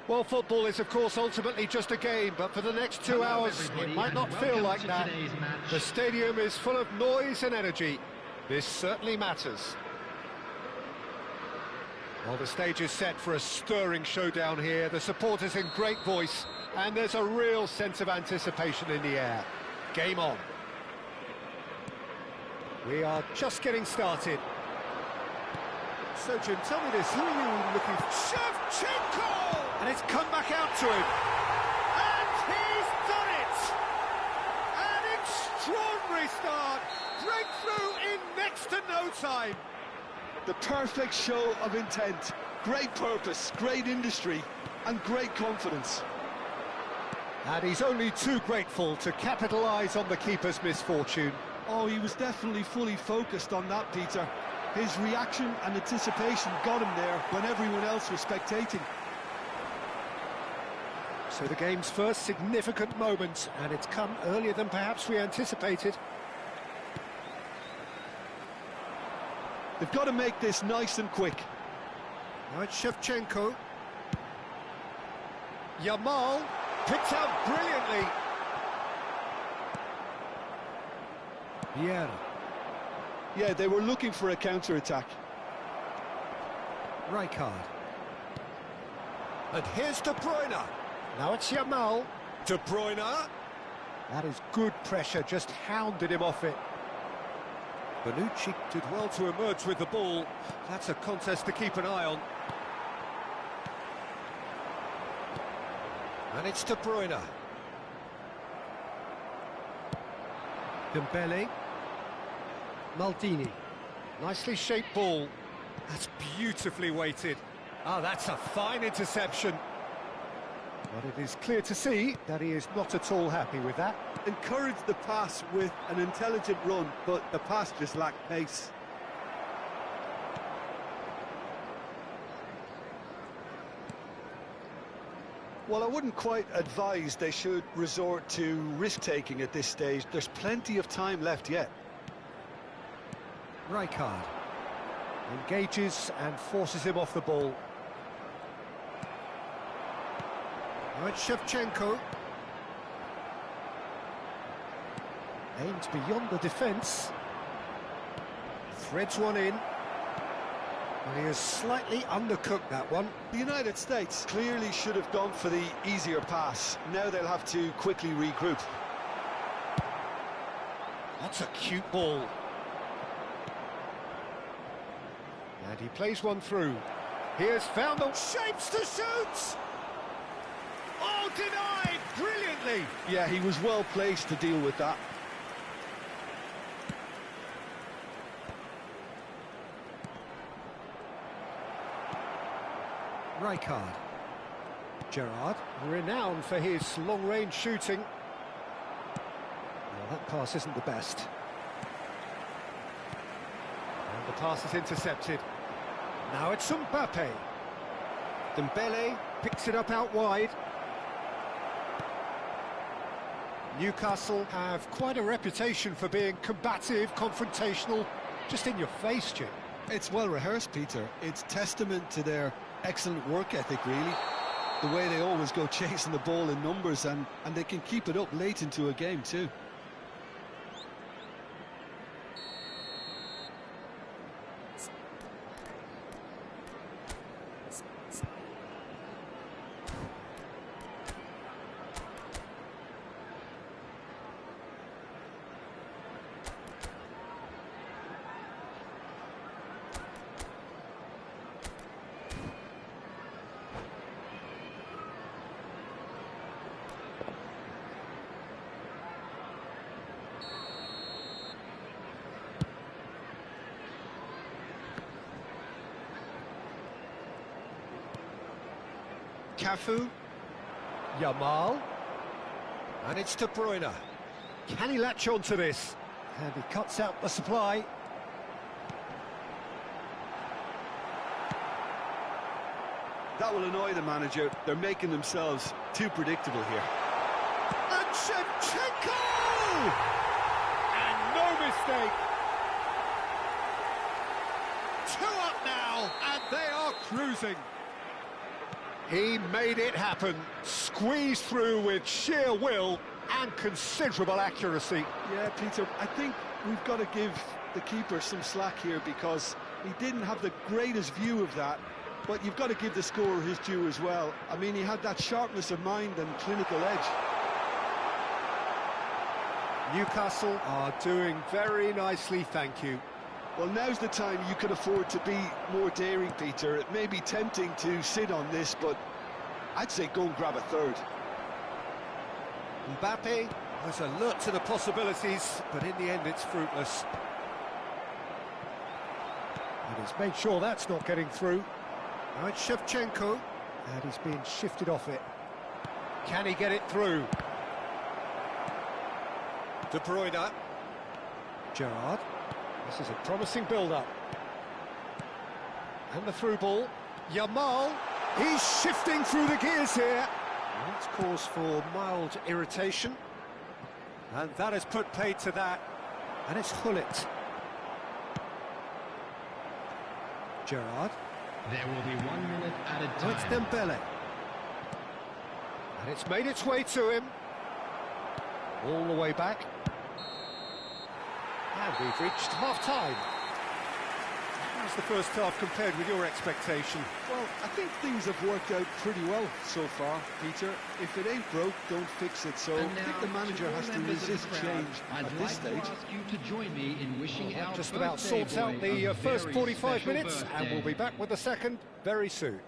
Well, football is, of course, ultimately just a game, but for the next 2 hours, it might not feel like that. The stadium is full of noise and energy. This certainly matters. Well, the stage is set for a stirring showdown here. The supporters in great voice, and there's a real sense of anticipation in the air. Game on. We are just getting started. So, Jim, tell me this, who are you looking for? Shevchenko! And it's come back out to him. And he's done it! An extraordinary start. Breakthrough in next to no time. The perfect show of intent. Great purpose, great industry, and great confidence. And he's only too grateful to capitalise on the keeper's misfortune. Oh, he was definitely fully focused on that, Peter. His reaction and anticipation got him there when everyone else was spectating. So the game's first significant moment, and it's come earlier than perhaps we anticipated. They've got to make this nice and quick. Now it's Shevchenko. Yamal picked out brilliantly. Vieira. Yeah, they were looking for a counter-attack. Rijkaard. And here's De Bruyne. Now it's Yamal. De Bruyne. That is good pressure, just hounded him off it. Bonucci did well to emerge with the ball. That's a contest to keep an eye on. And it's De Bruyne. Dembele. Maldini. Nicely shaped ball. That's beautifully weighted. Ah, that's a fine interception. But it is clear to see that he is not at all happy with that. Encouraged the pass with an intelligent run, but the pass just lacked pace. Well, I wouldn't quite advise they should resort to risk-taking at this stage. There's plenty of time left yet. Rijkaard engages and forces him off the ball. Now it's Shevchenko. Aims beyond the defence. Threads one in. And he has slightly undercooked that one. The United States clearly should have gone for the easier pass. Now they'll have to quickly regroup. That's a cute ball. And he plays one through. He has found the shapes to shoot! Oh, denied brilliantly! Yeah, he was well placed to deal with that. Rijkaard. Gerrard, renowned for his long-range shooting. Well, that pass isn't the best. And the pass is intercepted. Now it's Mbappe. Dembele picks it up out wide. Newcastle have quite a reputation for being combative, confrontational, just in your face, Jim. It's well rehearsed, Peter. It's testament to their excellent work ethic, really. The way they always go chasing the ball in numbers, and they can keep it up late into a game too. Cafu, Yamal, and it's De Bruyne. Can he latch on to this? And he cuts out the supply. That will annoy the manager. They're making themselves too predictable here. And Shevchenko! And no mistake. 2 up now, and they are cruising. He made it happen, squeezed through with sheer will and considerable accuracy. Yeah, Peter, I think we've got to give the keeper some slack here because he didn't have the greatest view of that, but you've got to give the scorer his due as well. I mean, he had that sharpness of mind and clinical edge. Newcastle are doing very nicely, thank you. Well, now's the time you can afford to be more daring, Peter. It may be tempting to sit on this, but I'd say go and grab a third. Mbappe was alert to the possibilities, but in the end it's fruitless. And he's made sure that's not getting through. Now it's Shevchenko, and he's being shifted off it. Can he get it through? De Bruyne. Gerrard. This is a promising build-up. And the through ball. Yamal. He's shifting through the gears here. Well, that's cause for mild irritation. And that has put paid to that. And it's Hullet. Gerrard. There will be 1 minute added Now it's time. Dembele. And it's made its way to him. All the way back. And we've reached half-time. How's the first half compared with your expectation? Well, I think things have worked out pretty well so far, Peter. If it ain't broke, don't fix it. So I think the manager has to resist change at this stage. Ask you to join me in wishing That our just about birthday sorts out boy the a first very 45 special minutes, and birthday. we'll be back with the second very soon.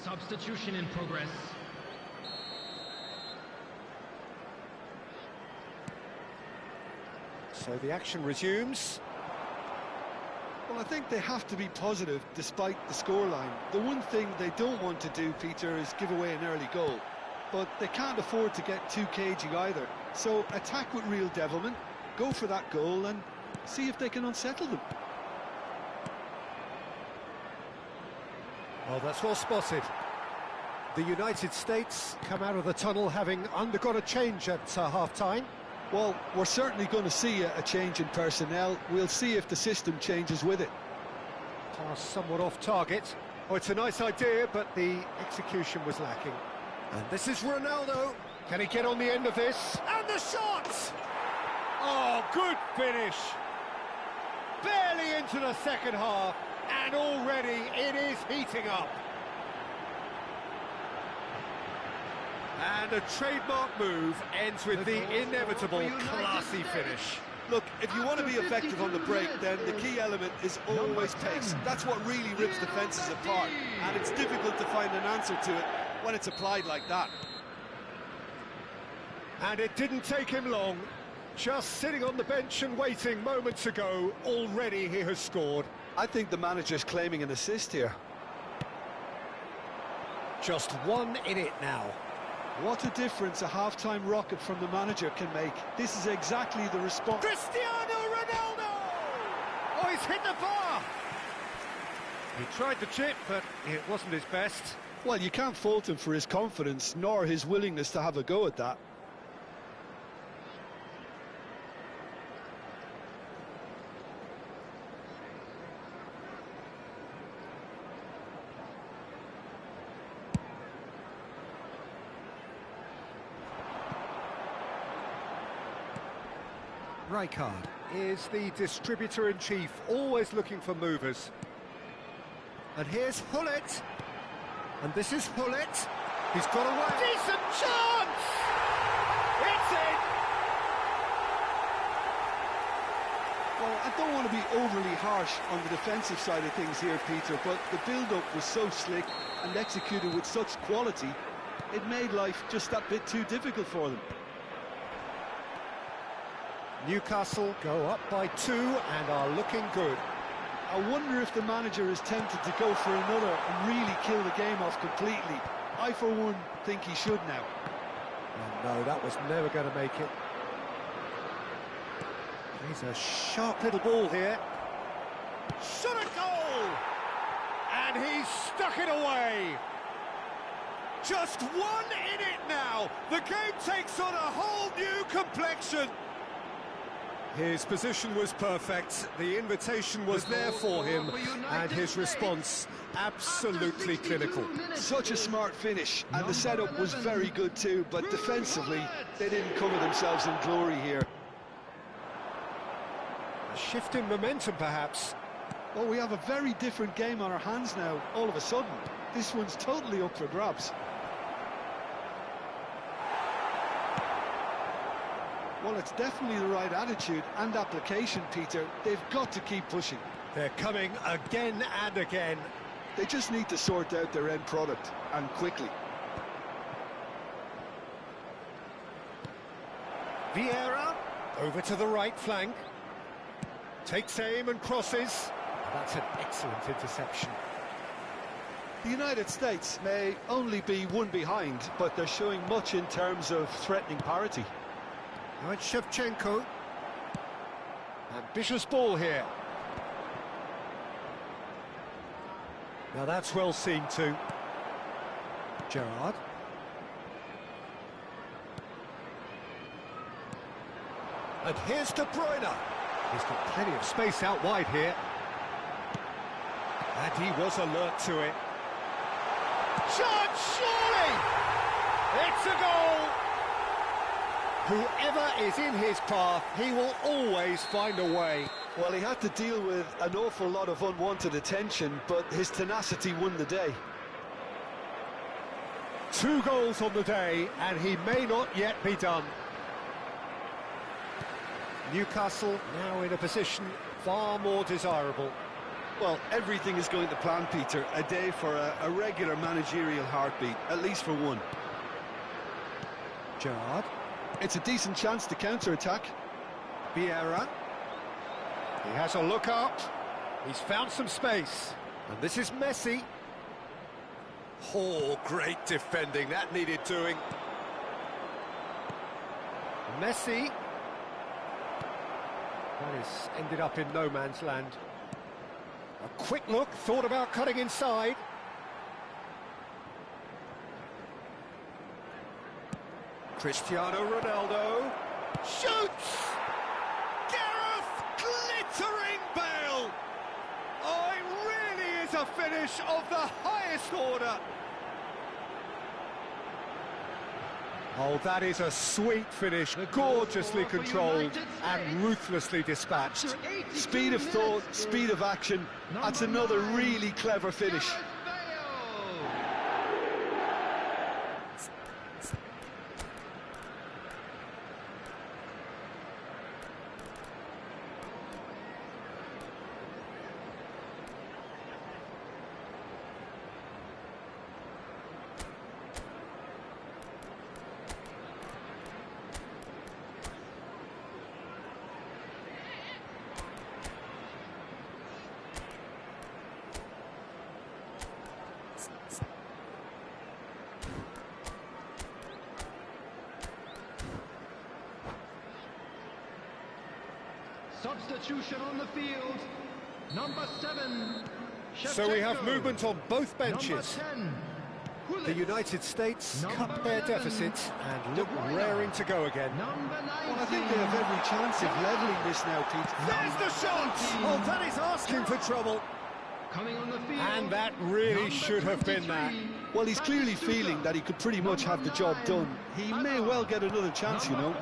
Substitution in progress. So the action resumes. Well, I think they have to be positive despite the scoreline. The one thing they don't want to do, Peter, is give away an early goal. But they can't afford to get too cagey either. So attack with real devilment, go for that goal and see if they can unsettle them. Well, that's well spotted. The United States come out of the tunnel having undergone a change at half-time. Well, we're certainly going to see a change in personnel. We'll see if the system changes with it. Pass somewhat off target. Oh, it's a nice idea, but the execution was lacking. And this is Ronaldo. Can he get on the end of this? And the shot! Oh, good finish. Barely into the second half, and already it is heating up. And a trademark move ends with the inevitable classy finish. Look, if you want to be effective on the break, then the key element is always pace. That's what really rips defences apart, and it's difficult to find an answer to it when it's applied like that. And it didn't take him long. Just sitting on the bench and waiting moments ago, already he has scored. I think the manager's claiming an assist here. Just one in it now. What a difference a half-time rocket from the manager can make. This is exactly the response. Cristiano Ronaldo! Oh, he's hit the bar! He tried the chip, but it wasn't his best. Well, you can't fault him for his confidence, nor his willingness to have a go at that. Rijkaard is the distributor-in-chief, always looking for movers. And here's Hullet. And this is Hullet. He's got away. Decent chance! It's in! Well, I don't want to be overly harsh on the defensive side of things here, Peter, but the build-up was so slick and executed with such quality, it made life just that bit too difficult for them. Newcastle go up by 2 and are looking good. I wonder if the manager is tempted to go for another and really kill the game off completely. I, for one, think he should now. Oh, no, that was never going to make it. He's a sharp little ball here. Shot a goal! And he's stuck it away. Just 1 in it now. The game takes on a whole new complexion. His position was perfect, the invitation was there for him, and his response absolutely clinical. Such a smart finish, and the setup was very good too, but defensively, they didn't cover themselves in glory here. A shift in momentum, perhaps. Well, we have a very different game on our hands now, all of a sudden. This one's totally up for grabs. Well, it's definitely the right attitude and application, Peter. They've got to keep pushing. They're coming again and again. They just need to sort out their end product, and quickly. Vieira, over to the right flank. Takes aim and crosses. That's an excellent interception. The United States may only be 1 behind, but they're showing much in terms of threatening parity. Now it's Shevchenko. Ambitious ball here. Now that's well seen too. Gerrard. And here's De Bruyne. He's got plenty of space out wide here. And he was alert to it. Chance, surely! It's a goal! Whoever is in his path, he will always find a way. Well, he had to deal with an awful lot of unwanted attention, but his tenacity won the day. 2 goals on the day, and he may not yet be done. Newcastle now in a position far more desirable. Well, everything is going to plan, Peter. A day for a regular managerial heartbeat, at least for one. Gerrard. It's a decent chance to counter-attack. Vieira. He has a look up. He's found some space. And this is Messi. Oh, great defending. That needed doing. Messi. That has ended up in no man's land. A quick look, thought about cutting inside. Cristiano Ronaldo shoots! Gareth, glittering Bale! Oh, it really is a finish of the highest order. Oh, that is a sweet finish, gorgeously controlled and ruthlessly dispatched. Speed of thought, speed of action, that's another really clever finish. Substitution on the field. Number 7, So we have movement on both benches. The United States cut their deficit and look raring to go again. Well, I think they have every chance of levelling this now, Pete. There's the shot! Oh, that is asking for trouble. And that really should have been that. Well, he's clearly feeling that he could pretty much have the job done. He may well get another chance, you know.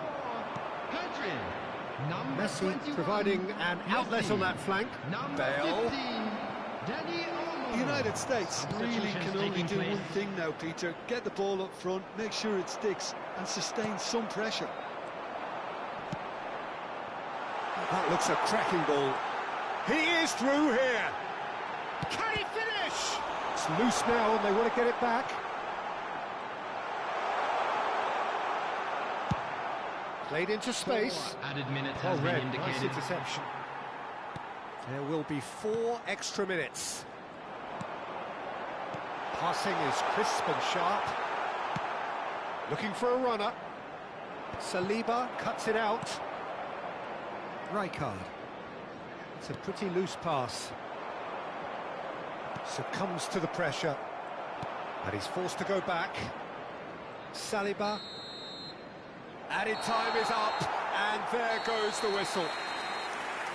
Messi providing an outlet on that flank. Bale. The United States really can only do one thing now, Peter. Get the ball up front, make sure it sticks, and sustain some pressure. That looks a cracking ball. He is through here. Can he finish? It's loose now and they want to get it back. Played into space. Added minutes has been indicated. Nice interception. There will be 4 extra minutes. Passing is crisp and sharp. Looking for a runner. Saliba cuts it out. Rijkaard. It's a pretty loose pass. Succumbs to the pressure. And he's forced to go back. Saliba. Added time is up, and there goes the whistle.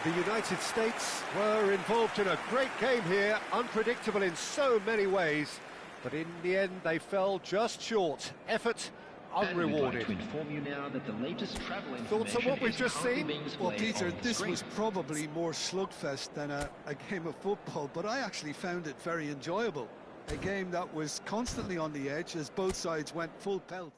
The United States were involved in a great game here, unpredictable in so many ways, but in the end they fell just short. Effort unrewarded. Thoughts on what we've just seen? Well, Peter, this was probably more slugfest than a game of football, but I actually found it very enjoyable. A game that was constantly on the edge as both sides went full pelt.